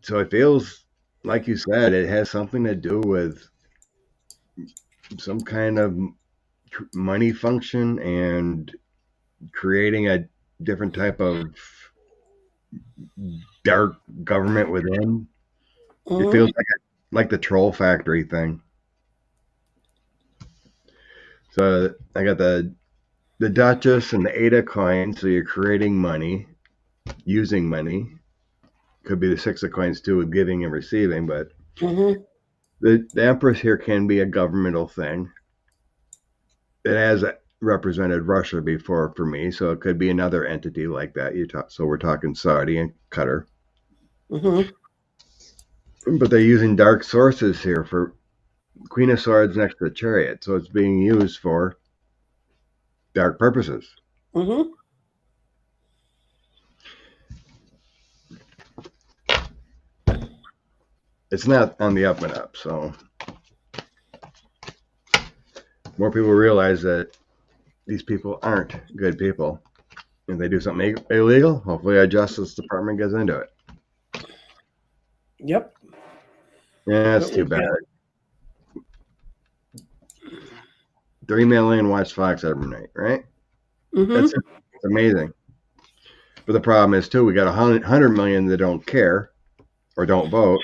So it feels, like you said, it has something to do with some kind of money function and creating a different type of dark government within. It feels like the troll factory thing. So I got the Duchess and the Ada coin. So you're creating money, using money. Could be the Six of Coins too, with giving and receiving. But the Empress here can be a governmental thing. It has represented Russia before for me, so it could be another entity like that. So we're talking Saudi and Qatar. But they're using dark sources here for Queen of Swords next to the Chariot, so it's being used for dark purposes. Mm-hmm. It's not on the up and up, so more people realize that these people aren't good people. If they do something illegal, hopefully our Justice Department gets into it. Yep. Yeah, that's too bad. 3 million watch Fox every night, right? Mm-hmm. That's amazing. But the problem is, too, we got 100 million that don't care or don't vote.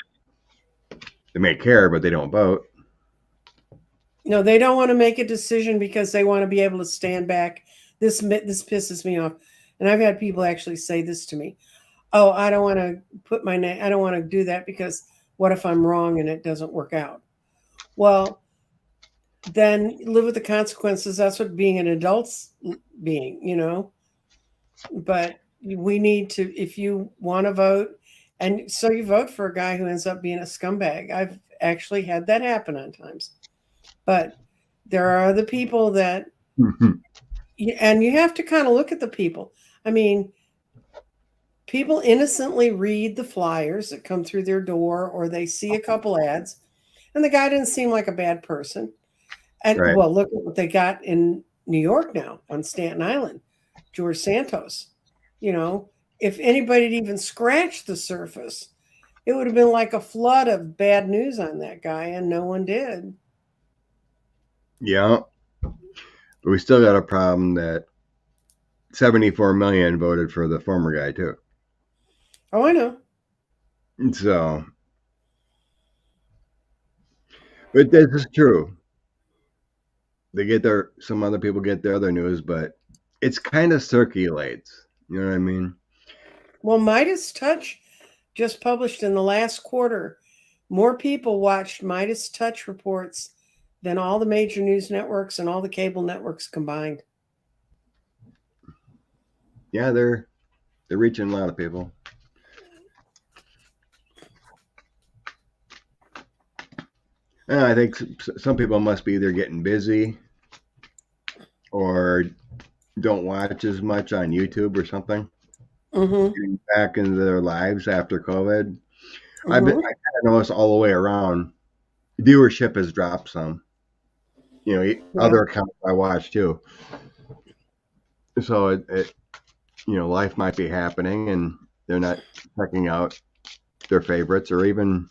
They may care, but they don't vote. No, they don't want to make a decision because they want to be able to stand back. This pisses me off. And I've had people actually say this to me. Oh, I don't want to put my name, I don't want to do that because what if I'm wrong and it doesn't work out? Well, then live with the consequences. That's what being an adult's being. But we need to, if you want to vote, and so you vote for a guy who ends up being a scumbag. I've actually had that happen on times. But there are other people that, and you have to kind of look at the people. I mean, people innocently read the flyers that come through their door, or they see a couple ads, and the guy didn't seem like a bad person. And Right. well, look at what they got in New York now on Staten Island, George Santos. If anybody had even scratched the surface, it would have been like a flood of bad news on that guy, and no one did. Yeah. But we still got a problem that 74 million voted for the former guy, too. Oh, I know. So, but this is true. Some other people get their other news, but it's kind of circulates. You know what I mean? Well, Midas Touch just published in the last quarter. More people watched Midas Touch reports than all the major news networks and all the cable networks combined. Yeah, they're reaching a lot of people. And I think some people must be either getting busy or don't watch as much on YouTube or something. Mm-hmm. Getting back into their lives after COVID. Mm-hmm. I kind of noticed all the way around, viewership has dropped some. Other accounts I watch too. So life might be happening, and they're not checking out their favorites or even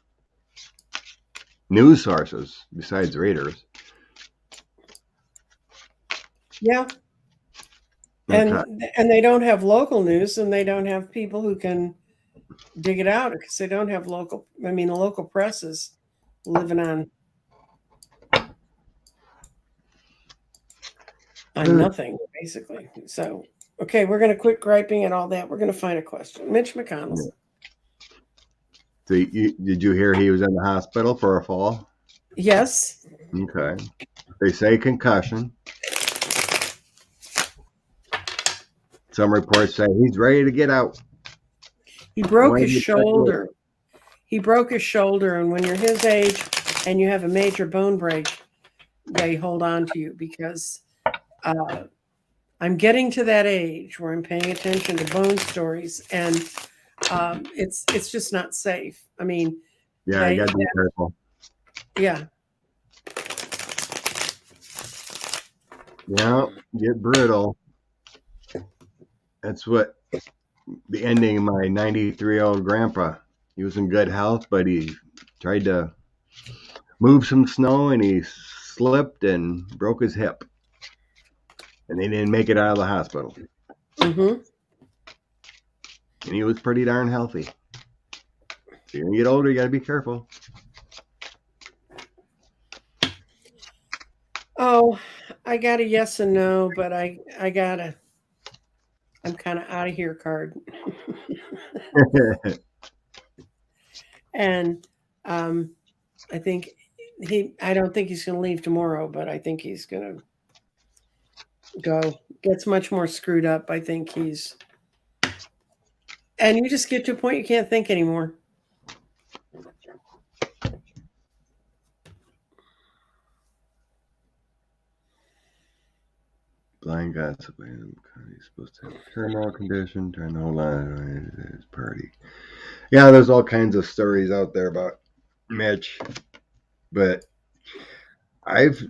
news sources besides readers. Yeah. And they don't have local news, and they don't have people who can dig it out because they don't have local. I mean, the local press is living on nothing, basically. So, okay, we're going to quit griping and all that. We're going to find a question. Mitch McConnell. So did you hear he was in the hospital for a fall? Yes. Okay. They say concussion. Some reports say he's ready to get out. He broke his shoulder. He broke his shoulder, and when you're his age and you have a major bone break, they hold on to you because I'm getting to that age where I'm paying attention to bone stories, and it's just not safe. I mean, yeah, you got to be careful. Yeah. Yeah, get brittle. That's what the ending of my 93-year-old grandpa. He was in good health, but he tried to move some snow and he slipped and broke his hip. And they didn't make it out of the hospital. Mm-hmm. And he was pretty darn healthy. So you're going to get older, you got to be careful. Oh, I got a yes and no, but I got a I'm kind of out of here card. And I think I don't think he's going to leave tomorrow, but I think he's going to go. Gets much more screwed up. I think and you just get to a point you can't think anymore. Blind gossip. He's supposed to have a terminal condition. Trying to hold on to his party. Yeah, there's all kinds of stories out there about Mitch, but I've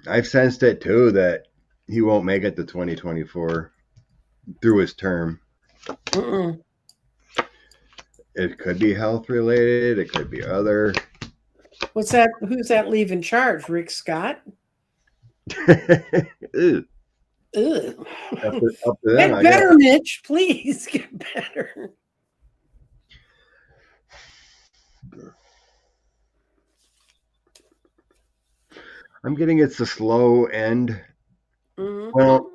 I've sensed it too that he won't make it to 2024 through his term. Mm-mm. It could be health related. It could be other. What's that? Who's that leaving charge? Rick Scott? Ew. Ugh. Up to them, Get I guess. better, Mitch. Please get better. I'm getting it's a slow end. Mm-hmm. Well,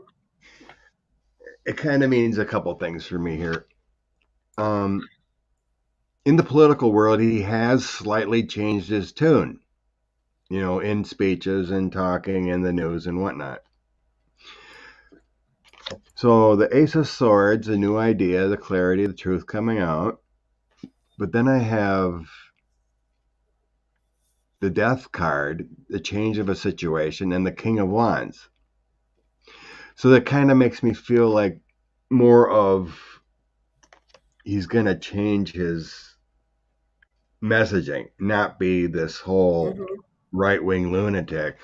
it kind of means a couple things for me here. In the political world, he has slightly changed his tune, in speeches and talking in the news and whatnot. So the Ace of Swords, a new idea, the clarity, the truth coming out. But then I have the Death card, the change of a situation, and the King of Wands. So that kind of makes me feel like more of he's going to change his messaging, not be this whole Mm-hmm. right-wing lunatic.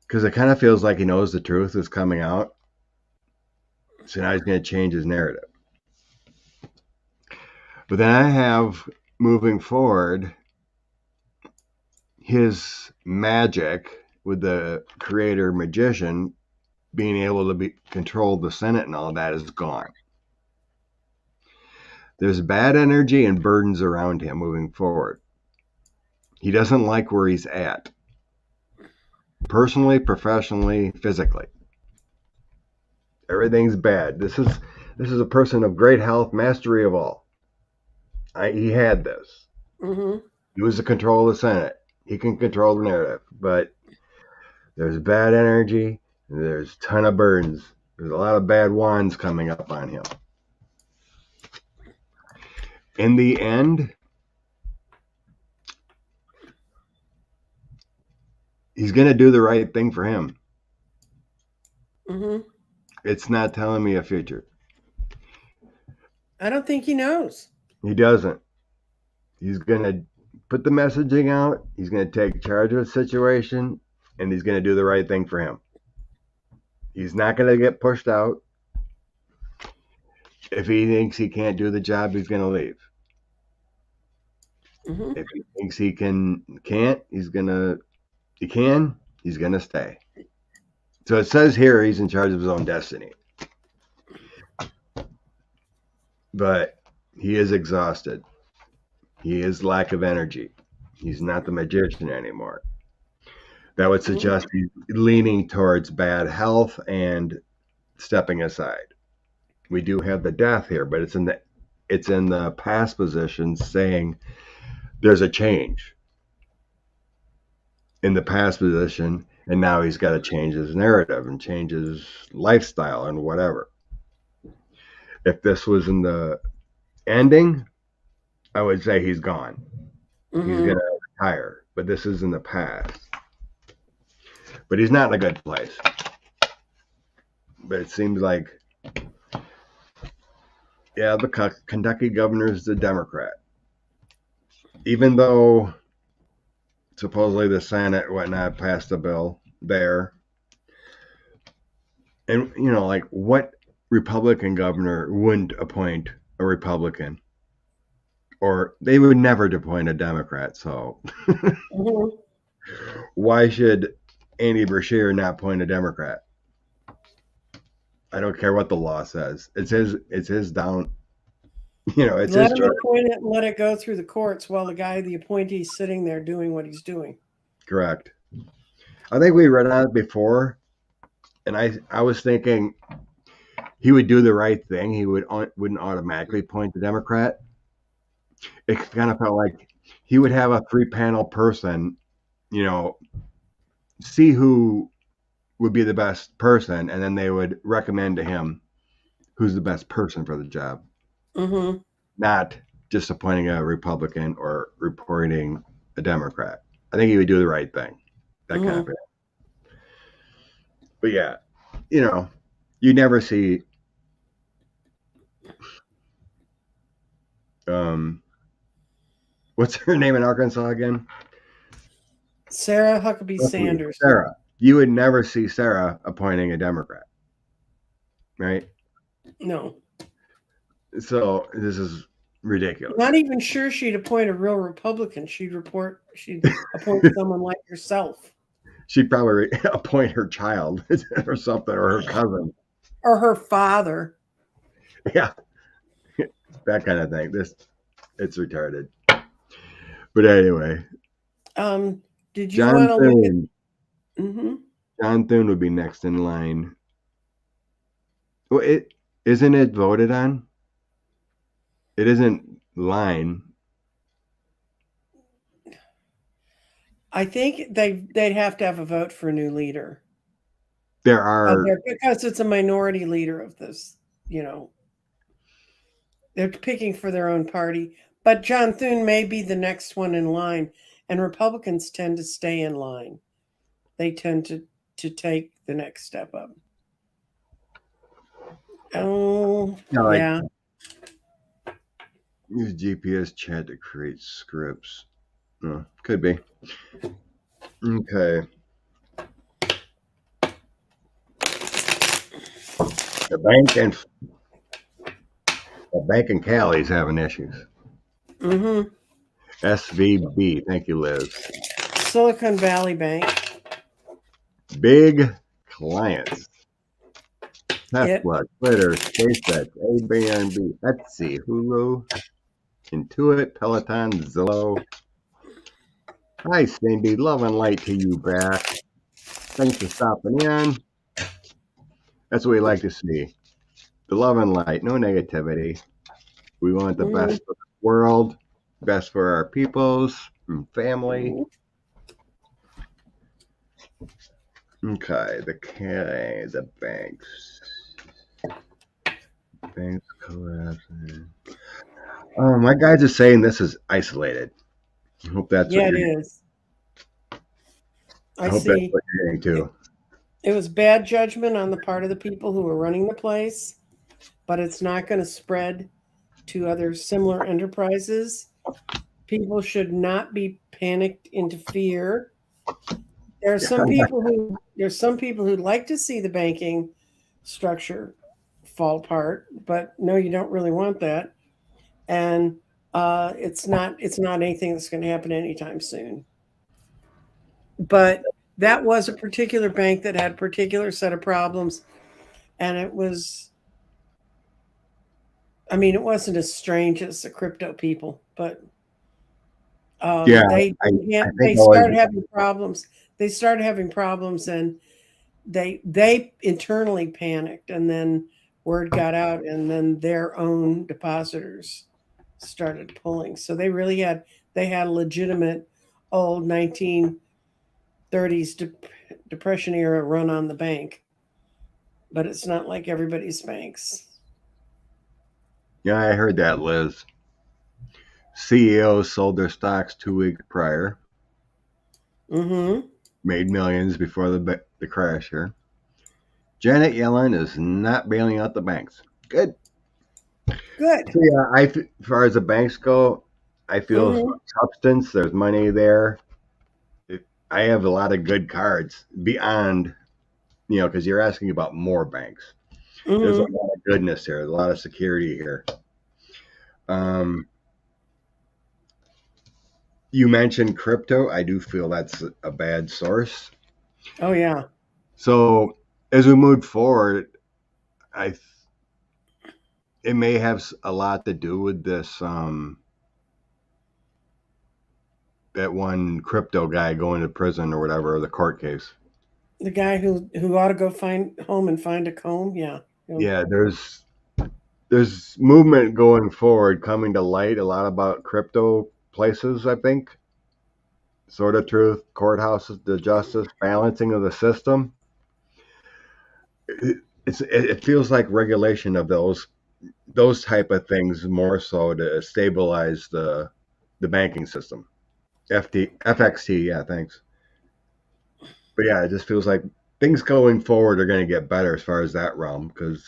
Because it kind of feels like he knows the truth is coming out. So now he's going to change his narrative. But then I have, moving forward, his magic with the creator magician being able to control the Senate and all that is gone. There's bad energy and burdens around him moving forward. He doesn't like where he's at. Personally, professionally, physically. Everything's bad. This is a person of great health, mastery of all. He had this. Mm-hmm. He was the control of the Senate. He can control the narrative, but there's bad energy. There's a ton of burdens. There's a lot of bad wands coming up on him. In the end, he's going to do the right thing for him. Mm-hmm. It's not telling me a future. I don't think he knows. He doesn't. He's going to put the messaging out. He's going to take charge of the situation, and he's going to do the right thing for him. He's not going to get pushed out. If he thinks he can't do the job, he's going to leave. Mm-hmm. If he thinks he can't, he's going to stay. So it says here he's in charge of his own destiny. But he is exhausted. He is lack of energy. He's not the magician anymore. That would suggest he's leaning towards bad health and stepping aside. We do have the death here, but it's in the past position saying there's a change in the past position, and now he's got to change his narrative and change his lifestyle and whatever. If this was in the ending, I would say he's gone. Mm-hmm. He's going to retire, but this is in the past. But he's not in a good place. But it seems like, yeah, the Kentucky governor is a Democrat. Even though supposedly the Senate whatnot passed a bill there. And, like what Republican governor wouldn't appoint a Republican? Or they would never appoint a Democrat. So Mm-hmm. why should Andy Beshear not appoint a Democrat? I don't care what the law says. It's his down. It's Let his him choice. appoint it and let it go through the courts while the appointee, is sitting there doing what he's doing. Correct. I think we read on it before, and I was thinking he would do the right thing. He wouldn't automatically appoint the Democrat. It kind of felt like he would have a 3-panel person, see who would be the best person, and then they would recommend to him who's the best person for the job. Mm-hmm. Not just appointing a Republican or reporting a Democrat. I think he would do the right thing. That kind of thing. But yeah, you never see what's her name in Arkansas again? Sarah Huckabee Buckley. Sanders. Sarah. You would never see Sarah appointing a Democrat, right? No. So this is ridiculous. Not even sure she'd appoint a real Republican. She'd appoint someone like yourself. She'd probably appoint her child or something, or her cousin. Or her father. Yeah. That kind of thing. It's retarded. But anyway. Did you want to look at John Thune would be next in line. Well, isn't it voted on? It isn't line. I think they'd have to have a vote for a new leader. There are because it's a minority leader of this, They're picking for their own party. But John Thune may be the next one in line, and Republicans tend to stay in line. They tend to take the next step up. Oh, yeah. Use GPS chat to create scripts. Oh, could be. Okay. The bank and Cali's having issues. SVB. Thank you, Liz. Silicon Valley Bank. Big clients. Tesla, Twitter, SpaceX, Airbnb, Etsy, Hulu, Intuit, Peloton, Zillow. Hi, Cindy. Love and light to you back. Thanks for stopping in. That's what we like to see. The love and light, no negativity. We want the best for the world, best for our peoples and family. Okay, the banks. Banks collapsing. My guys are saying this is isolated. I hope that's what it is. I hope that's what you're hearing too. It was bad judgment on the part of the people who were running the place, but it's not going to spread to other similar enterprises. People should not be panicked into fear. There are some people who'd like to see the banking structure fall apart, but no, you don't really want that. And it's not anything that's going to happen anytime soon. But that was a particular bank that had a particular set of problems, and it wasn't as strange as the crypto people, but they started having problems. They started having problems, and they internally panicked, and then word got out, and then their own depositors started pulling. So they had a legitimate old 1930s depression era run on the bank, but it's not like everybody's banks. Yeah, I heard that, Liz. CEOs sold their stocks 2 weeks prior. Made millions before the crash here. Janet Yellen is not bailing out the banks. Good. So yeah, as far as the banks go, I feel substance. There's money there. I have a lot of good cards beyond, because you're asking about more banks. There's a lot of goodness here. There's a lot of security here. You mentioned crypto. I do feel that's a bad source. Oh, yeah. So as we move forward, it may have a lot to do with this, that one crypto guy going to prison or whatever, the court case. The guy who ought to go find a comb. Yeah. Yeah, there's movement going forward, coming to light a lot about crypto places, I think. Sort of Truth, courthouses, the justice, balancing of the system. It feels like regulation of those type of things more so to stabilize the banking system. FXT, yeah, thanks. But yeah, it just feels like things going forward are going to get better as far as that realm, because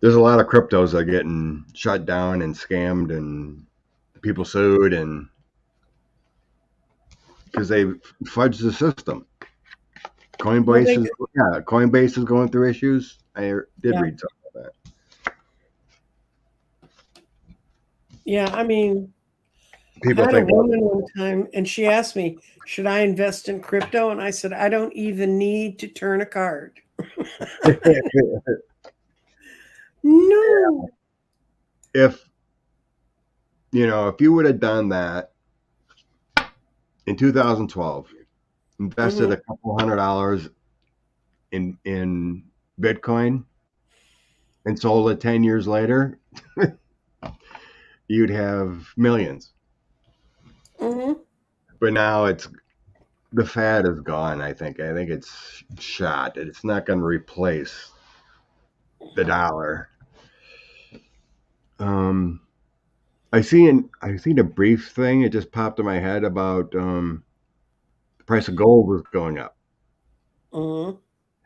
there's a lot of cryptos that are getting shut down and scammed and people sued, and because they fudged the system. Well, Coinbase is going through issues. I did yeah, read something about yeah. I mean, that. I People had a think, well, woman one time, and she asked me, "Should I invest in crypto?" And I said, "I don't even need to turn a card." No. if if you would have done that in 2012, invested Mm-hmm. a couple $100 in Bitcoin and sold it 10 years later, you'd have millions. Mm-hmm. But now the fad is gone. I think it's shot. It's not going to replace the dollar. Um, I seen a brief thing. It just popped in my head about the price of gold was going up. Mm-hmm.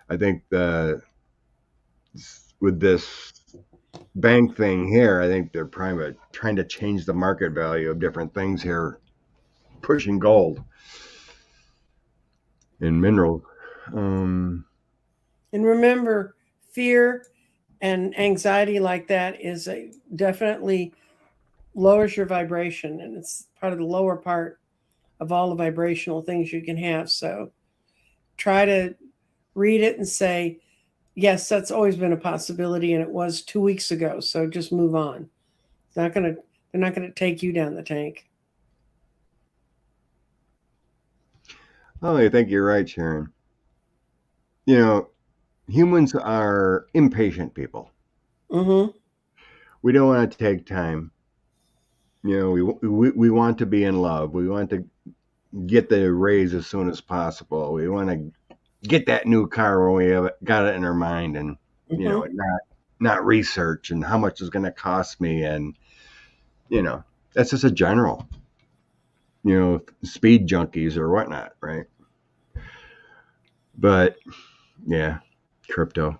I think with this bank thing here, I think they're trying to change the market value of different things here, pushing gold and minerals. Um, And remember, fear and anxiety like that is definitely lowers your vibration, and it's part of the lower part of all the vibrational things you can have. So try to read it and say, yes, that's always been a possibility, and it was 2 weeks ago. So just move on. It's not gonna. They're not gonna take you down the tank. oh, I think you're right, Sharon. You know, humans are impatient people. Mm-hmm. We don't want to take time. We want to be in love. We want to get the raise as soon as possible. We want to get that new car when we have got it in our mind, and Mm-hmm. not research and how much is going to cost me, and you know that's just a general speed junkies or whatnot, right? But yeah, crypto,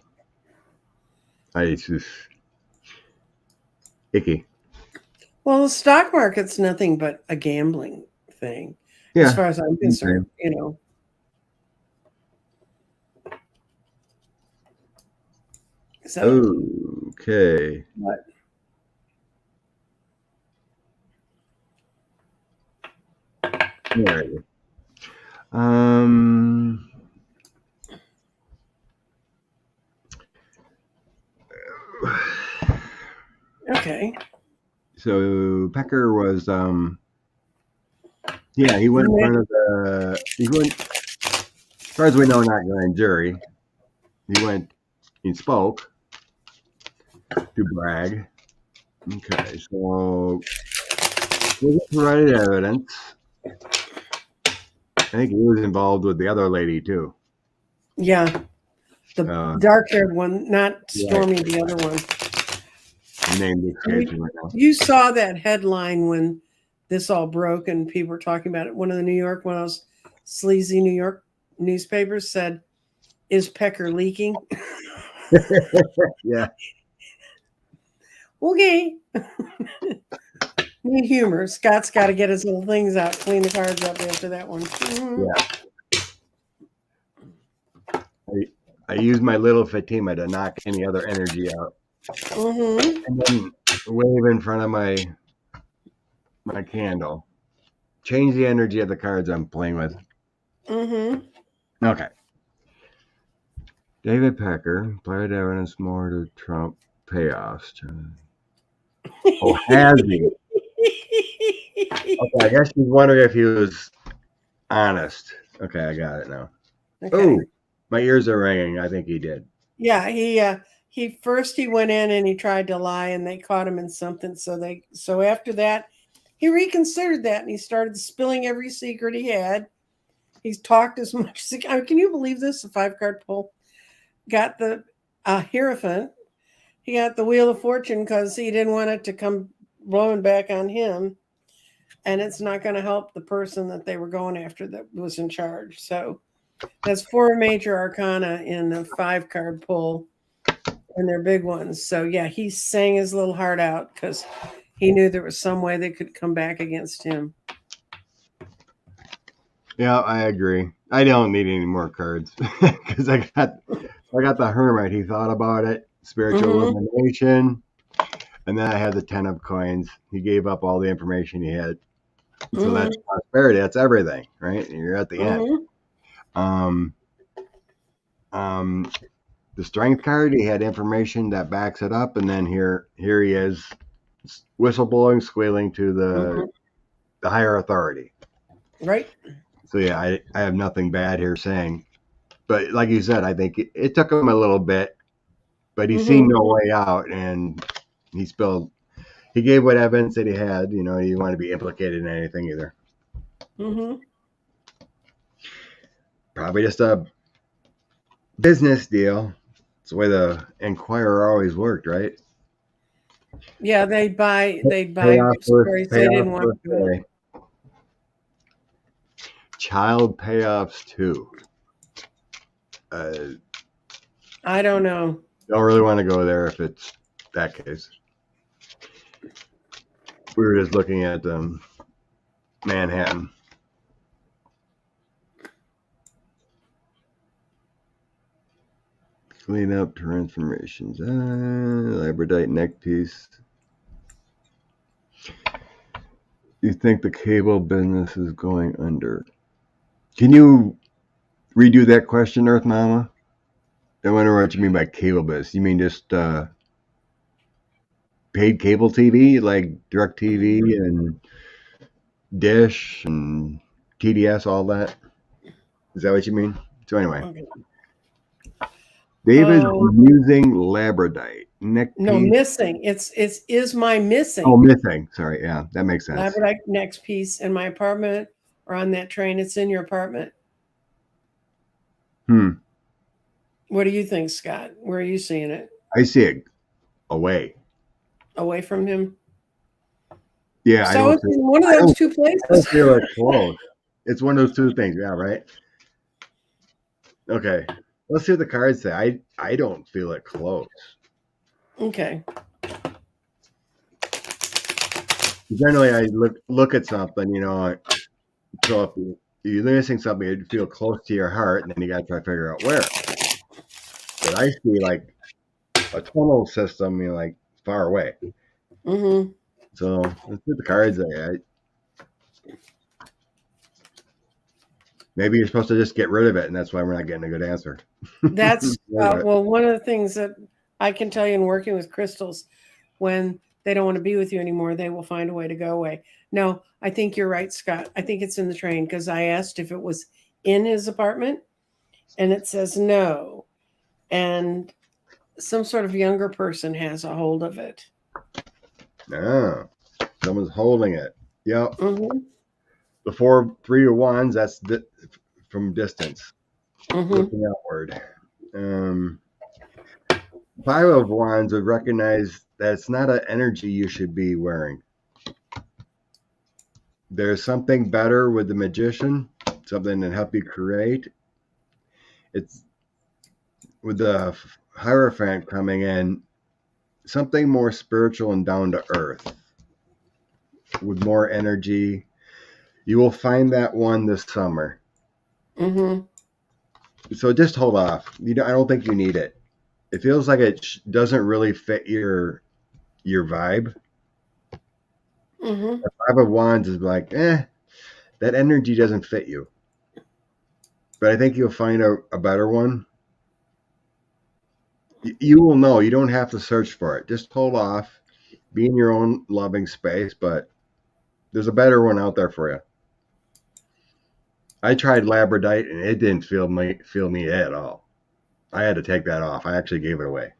it's just icky. Well, the stock market's nothing but a gambling thing, as Yeah. far as I'm Okay. concerned. You know. So, Okay. but All right. Um. okay. So Pecker was yeah, he went in front of he went, as far as we know, not grand jury. He spoke to brag. Okay, so he provided evidence. I think he was involved with the other lady too. Yeah, the Uh, dark-haired one, not right. Stormy, the other one. Her name escapes me right now. You saw that headline when this all broke and people were talking about it. One of one of those sleazy New York newspapers said, "Is Pecker leaking?" Yeah. Okay. Need humor. Scott's got to get his little things out, clean the cards up after that one. Mhm. Yeah. I use my little Fatima to knock any other energy out, Mhm. and then wave in front of my candle. Change the energy of the cards I'm playing with. Mhm. Okay. David Pecker provided evidence more to Trump payoffs. Oh, has he? Okay, I guess she's wondering if he was honest. Okay, I got it now. Okay. Oh, my ears are ringing. I think he did. Yeah, he went in and he tried to lie and they caught him in something. So after that he reconsidered that and he started spilling every secret he had. He's talked as much as I mean, can you believe this? A 5 card pull got the Hierophant. He got the Wheel of Fortune because he didn't want it to come blowing back on him, and it's not going to help the person that they were going after that was in charge. So That's 4 major arcana in the 5-card pull, and they're big ones. So yeah, he sang his little heart out because he knew there was some way they could come back against him. Yeah, I agree. I don't need any more cards because I got the Hermit. He thought about it. Spiritual illumination. And then I had the 10 of coins. He gave up all the information he had. So that's prosperity. That's everything, right? You're at the end. The strength card, he had information that backs it up, and then here he is, whistleblowing, squealing to the higher authority. Right. So yeah, I have nothing bad here saying, but like you said, I think it took him a little bit, but he seen no way out, and he gave what evidence that he had. You know, he didn't want to be implicated in anything either. Probably just a business deal. It's the way the Enquirer always worked, right? Yeah, they'd buy stories they didn't want to. Child payoffs too. I don't know. Don't really want to go there if it's that case. We were just looking at Manhattan. Clean up transformations. Labradorite neck piece. You think the cable business is going under? Can you redo that question, Earth Mama? I wonder what you mean by cable business. You mean just paid cable TV, like DirecTV and Dish and TDS, all that? Is that what you mean? So anyway. Okay. David's using labradorite. Missing. It's is my missing. Oh, missing. Sorry. Yeah, that makes sense. Labradorite next piece in my apartment or on that train. It's in your apartment. What do you think, Scott? Where are you seeing it? I see it away. Away from him? Yeah. So it's in one of those two places. I don't feel it close. It's one of those two things. Yeah, right? Okay. Let's see what the cards say. I don't feel it close. Okay. Generally, I look at something, you know. So if you're missing something, it'd feel close to your heart, and then you got to try to figure out where. But I see like a tunnel system, you know, like far away. So let's see what the cards say. Maybe you're supposed to just get rid of it, and that's why we're not getting a good answer. That's well, one of the things that I can tell you in working with crystals, when they don't want to be with you anymore, they will find a way to go away. No, I think you're right, Scott. I think it's in the train because I asked if it was in his apartment, and it says no. And some sort of younger person has a hold of it. No, someone's holding it. Yep. The 3 of Wands, that's from distance, looking outward. 5 of Wands would recognize that it's not an energy you should be wearing. There's something better with the Magician, something that help you create. It's with the Hierophant coming in, something more spiritual and down to earth, with more energy. You will find that one this summer. So just hold off. I don't think you need it. It feels like it doesn't really fit your vibe. The 5 of Wands is like, that energy doesn't fit you. But I think you'll find a better one. You will know. You don't have to search for it. Just hold off. Be in your own loving space, but there's a better one out there for you. I tried labradorite, and it didn't feel me at all. I had to take that off. I actually gave it away.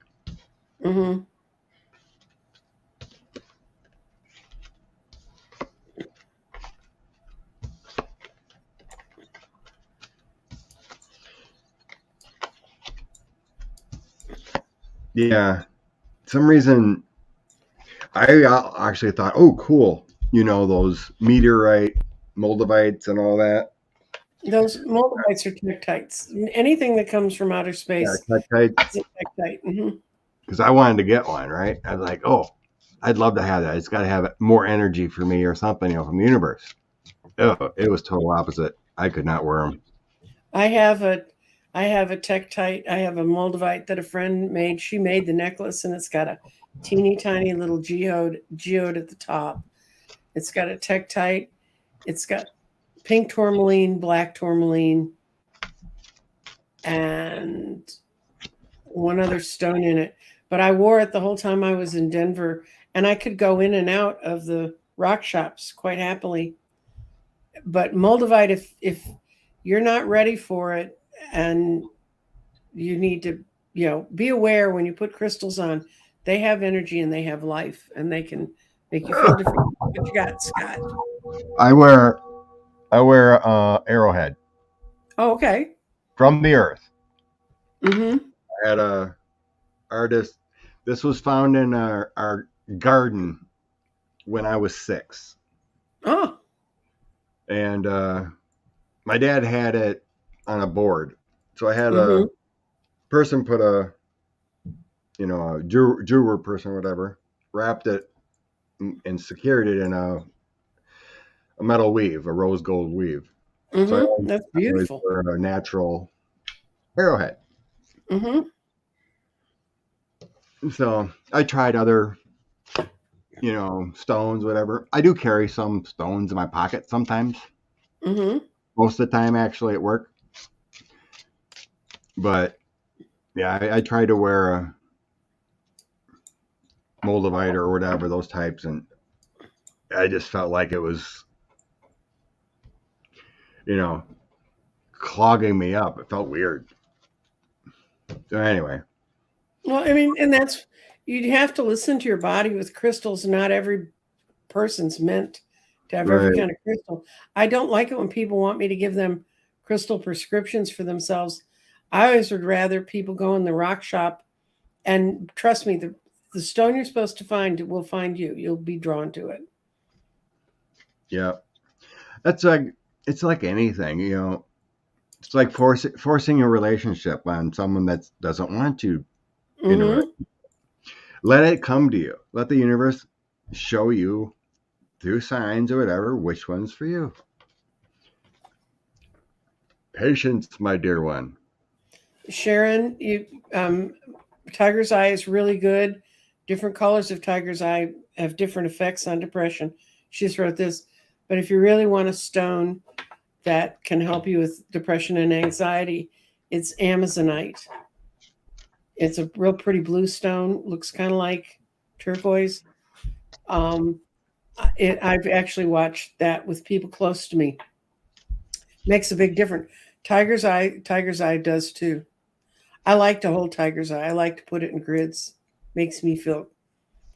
Yeah. Some reason I actually thought, oh, cool. You know, those meteorite, moldavites and all that. Those moldavite are tektites. Anything that comes from outer space is a tektite. Because I wanted to get one, right? I was like, oh, I'd love to have that. It's got to have more energy for me or something, from the universe. Oh, it was total opposite. I could not wear them. I have a tektite. I have a moldavite that a friend made. She made the necklace, and it's got a teeny tiny little geode at the top. It's got a tektite. It's got pink tourmaline, black tourmaline, and one other stone in it. But I wore it the whole time I was in Denver, and I could go in and out of the rock shops quite happily. But moldavite, if you're not ready for it, and you need to, be aware when you put crystals on, they have energy and they have life, and they can make you feel different. What you got, Scott? I wear Arrowhead. Oh, okay. From the earth. Mm-hmm. I had a artist. This was found in our garden when I was 6. Oh. And my dad had it on a board. So I had Mm-hmm. a person put a jeweler person or whatever, wrapped it and secured it in a metal weave, a rose gold weave. Mm-hmm. So That's beautiful. For a natural arrowhead. Mm-hmm. So I tried other, stones, whatever. I do carry some stones in my pocket sometimes. Mm-hmm. Most of the time, actually, at work. But yeah, I tried to wear a moldavite or whatever, those types, and I just felt like it was, clogging me up. It felt weird. So anyway. Well, I mean, and that's, you'd have to listen to your body with crystals. Not every person's meant to have every kind of crystal. I don't like it when people want me to give them crystal prescriptions for themselves. I always would rather people go in the rock shop, and trust me, the stone you're supposed to find will find you. You'll be drawn to it. Yeah. It's like anything, It's like forcing a relationship on someone that doesn't want to. Let it come to you. Let the universe show you through signs or whatever which one's for you. Patience, my dear one. Sharon, tiger's eye is really good. Different colors of tiger's eye have different effects on depression. She just wrote this. But if you really want a stone that can help you with depression and anxiety, it's Amazonite. It's a real pretty blue stone. Looks kind of like turquoise. I've actually watched that with people close to me. Makes a big difference. Tiger's eye does too. I like to hold tiger's eye. I like to put it in grids. Makes me feel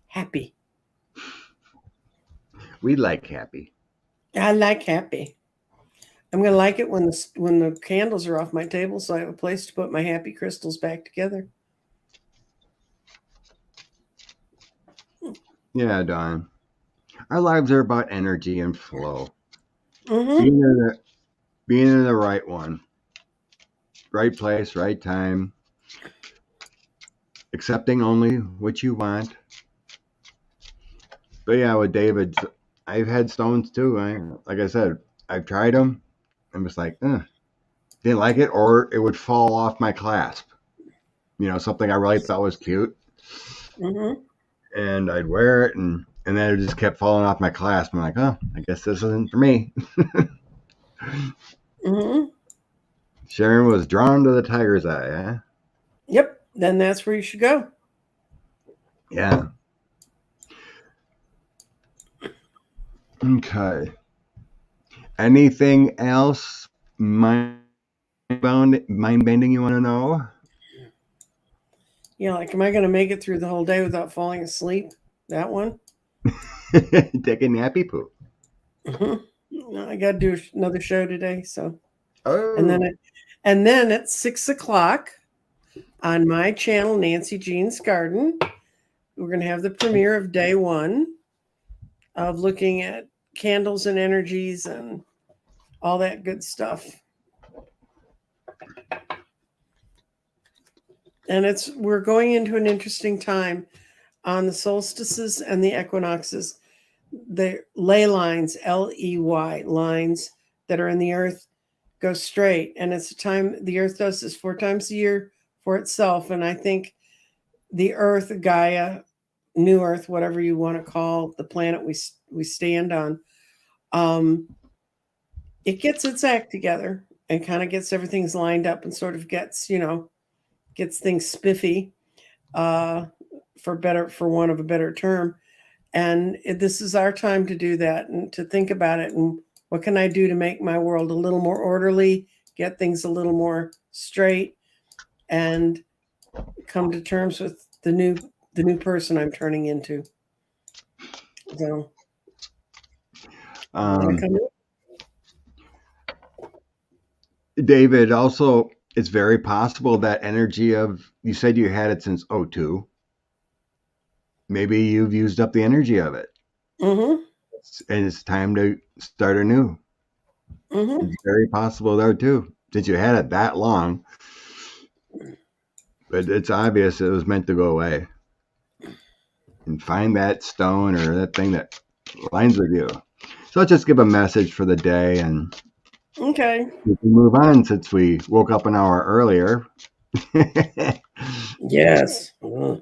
happy. We like happy. I like happy. I'm gonna like it when the candles are off my table, so I have a place to put my happy crystals back together. Yeah, Dawn. Our lives are about energy and flow. Mm-hmm. Being in the right one, right place, right time, accepting only what you want. But yeah, with David, I've had stones too. Like I said, I've tried them. I'm just like, didn't like it, or it would fall off my clasp. Something I really thought was cute. Mm-hmm. And I'd wear it, and then it just kept falling off my clasp. I'm like, oh, I guess this isn't for me. Mm-hmm. Sharon was drawn to the tiger's eye, huh? Yep. Then that's where you should go. Yeah. Okay. Anything else mind-bending you want to know? Yeah, like, am I going to make it through the whole day without falling asleep? That one. Take a nappy poo. Mm-hmm. I got to do another show today, so. Oh. And then at 6:00 on my channel, Nancy Jean's Garden, we're going to have the premiere of day 1 of looking at candles and energies and all that good stuff. And we're going into an interesting time on the solstices and the equinoxes. The ley lines, Ley lines that are in the earth go straight. And it's a time the earth does this 4 times a year for itself. And I think the earth, Gaia, new earth, whatever you want to call the planet we stand on, it gets its act together and kind of gets everything's lined up and sort of gets things spiffy, for want of a better term. And this is our time to do that and to think about it. And what can I do to make my world a little more orderly, get things a little more straight, and come to terms with the new person I'm turning into. So, David, also, it's very possible that energy you said you had it since 02. Maybe you've used up the energy of it. Mm-hmm. And it's time to start anew. Mm-hmm. It's very possible there too, since you had it that long. But it's obvious it was meant to go away. And find that stone or that thing that aligns with you. So let's just give a message for the day, and okay, we can move on since we woke up an hour earlier. Yes. I'm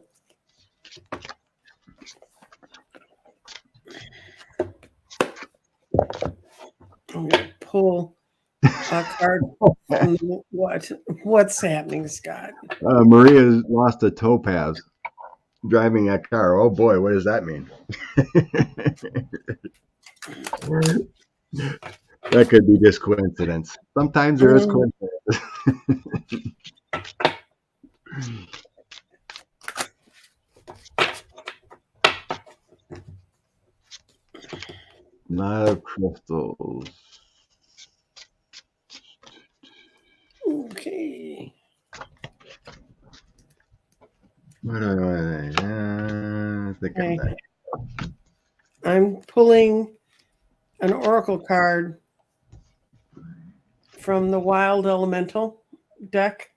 going to pull a card from what's happening, Scott? Maria's lost a topaz driving that car. Oh boy, what does that mean? That could be just coincidence. Sometimes there is coincidence. A lot of crystals. Okay. What do I think of that? I'm pulling an oracle card from the Wild Elemental deck.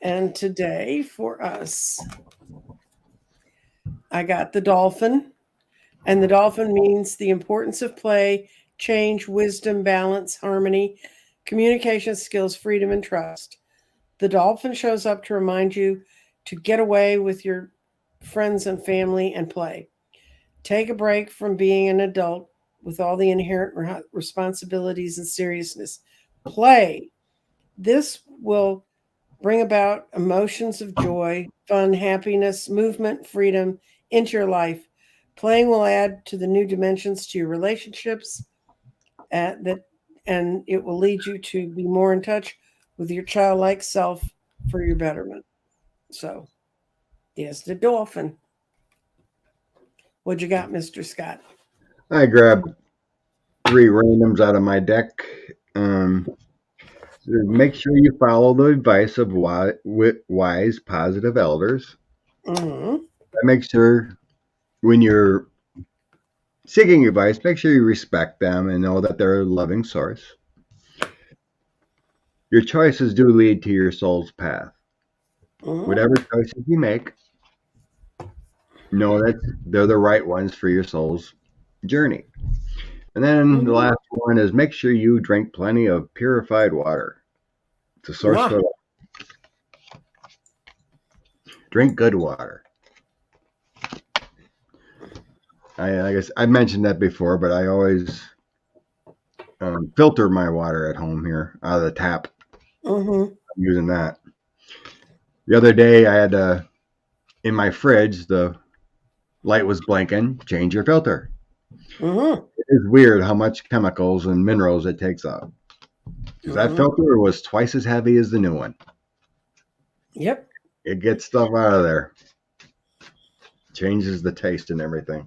And today for us, I got the dolphin. And the dolphin means the importance of play, change, wisdom, balance, harmony, communication skills, freedom, and trust. The dolphin shows up to remind you to get away with your friends and family and play. Take a break from being an adult with all the inherent responsibilities and seriousness. Play. This will bring about emotions of joy, fun, happiness, movement, freedom into your life. Playing will add to the new dimensions to your relationships, and it will lead you to be more in touch with your childlike self for your betterment. So, there's the dolphin. What you got, Mr. Scott? I grabbed 3 randoms out of my deck. Make sure you follow the advice of wise, positive elders. Mm-hmm. Make sure when you're seeking advice, make sure you respect them and know that they're a loving source. Your choices do lead to your soul's path. Mm-hmm. Whatever choices you make, know that they're the right ones for your soul's journey. And then the last one is make sure you drink plenty of purified water. It's a source for life. Drink good water. I guess I mentioned that before, but I always filter my water at home here out of the tap. Mm-hmm. I'm using that. The other day, I had in my fridge, the light was blinking. Change your filter. Mm-hmm. It is weird how much chemicals and minerals it takes up. Because that filter was twice as heavy as the new one. Yep. It gets stuff out of there. Changes the taste and everything.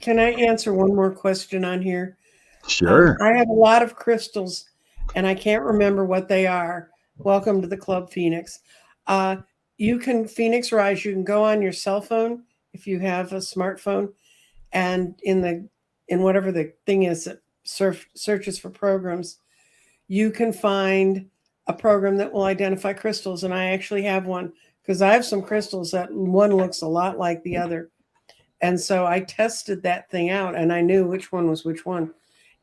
Can I answer one more question on here? Sure. I have a lot of crystals, and I can't remember what they are. Welcome to the Club, Phoenix. You can Phoenix Rise. You can go on your cell phone if you have a smartphone, and in whatever the thing is that searches for programs, you can find a program that will identify crystals, and I actually have one because I have some crystals that one looks a lot like the other. And so I tested that thing out and I knew which one was which one.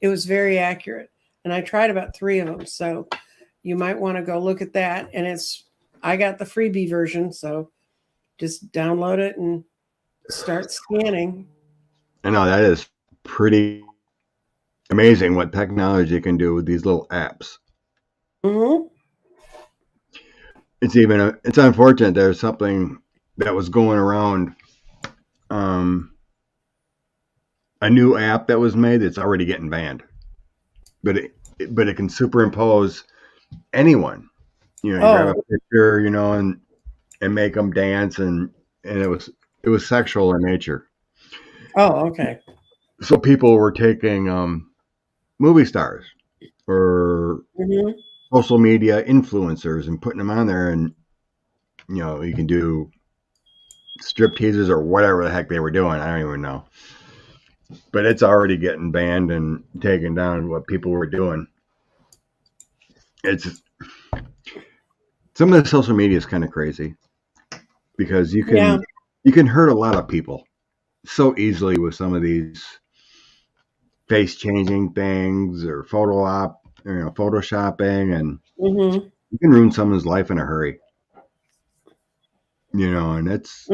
It was very accurate. And I tried about 3 of them. So you might want to go look at that. And I got the freebie version. So just download it and start scanning. I know that is pretty amazing what technology can do with these little apps. Mm-hmm. It's unfortunate there's something that was going around, a new app that was made that's already getting banned, but it can superimpose anyone. You grab a picture, and make them dance, and it was sexual in nature. Oh, okay. So people were taking movie stars or social media influencers and putting them on there, and you can do strip teasers or whatever the heck they were doing. I don't even know, but it's already getting banned and taken down. What people were doing, it's some of the social media is kind of crazy because you can hurt a lot of people so easily with some of these face changing things or photoshopping, and you can ruin someone's life in a hurry. And it's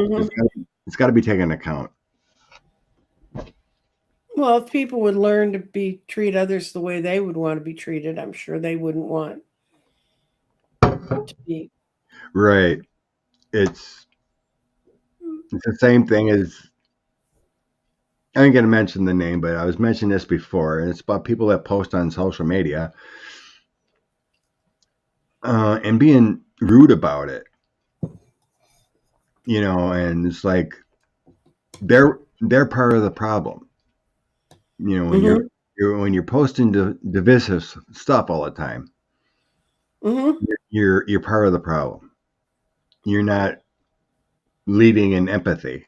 got to be taken into account. Well, if people would learn to treat others the way they would want to be treated, I'm sure they wouldn't want to be. Right. It's the same thing as, I ain't going to mention the name, but I was mentioning this before, and it's about people that post on social media and being rude about it. And it's like they're part of the problem. When you're posting divisive stuff all the time, you're part of the problem. You're not leading in empathy.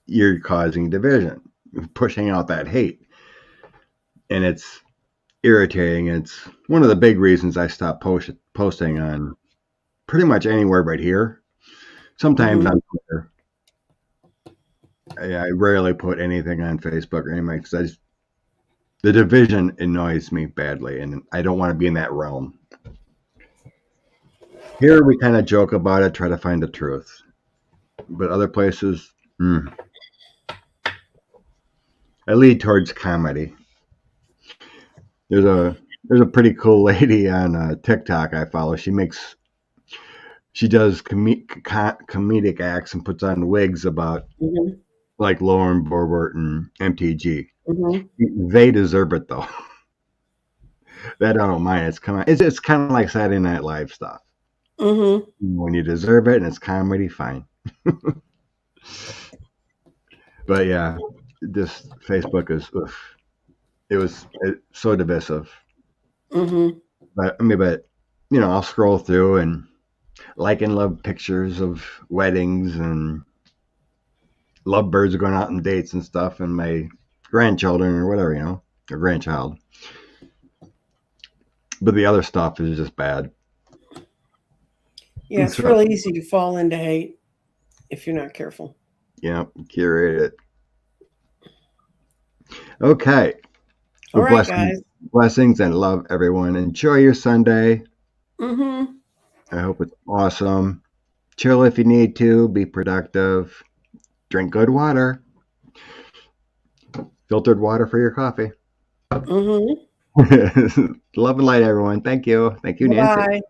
You're causing division, pushing out that hate, and it's irritating. It's one of the big reasons I stopped posting on pretty much anywhere but here. Sometimes on Twitter. I rarely put anything on Facebook or anyway because the division annoys me badly, and I don't want to be in that realm. Here we kind of joke about it, try to find the truth, but other places, I lead towards comedy. There's a pretty cool lady on TikTok I follow. She does comedic acts and puts on wigs about like Lauren Boebert and MTG. They deserve it though. That I don't mind. It's kind of like Saturday Night Live stuff. When you deserve it and it's comedy, fine. But yeah, this Facebook is it's so divisive. But I'll scroll through and like and love pictures of weddings and lovebirds are going out on dates and stuff, and my grandchildren or whatever, or grandchild. But the other stuff is just bad. Yeah, it's really easy to fall into hate if you're not careful. Yeah, curate it. Okay. All right, guys. Blessings and love, everyone. Enjoy your Sunday. I hope it's awesome. Chill if you need to. Be productive. Drink good water. Filtered water for your coffee. Love and light, everyone. Thank you. Thank you, Nancy. Bye.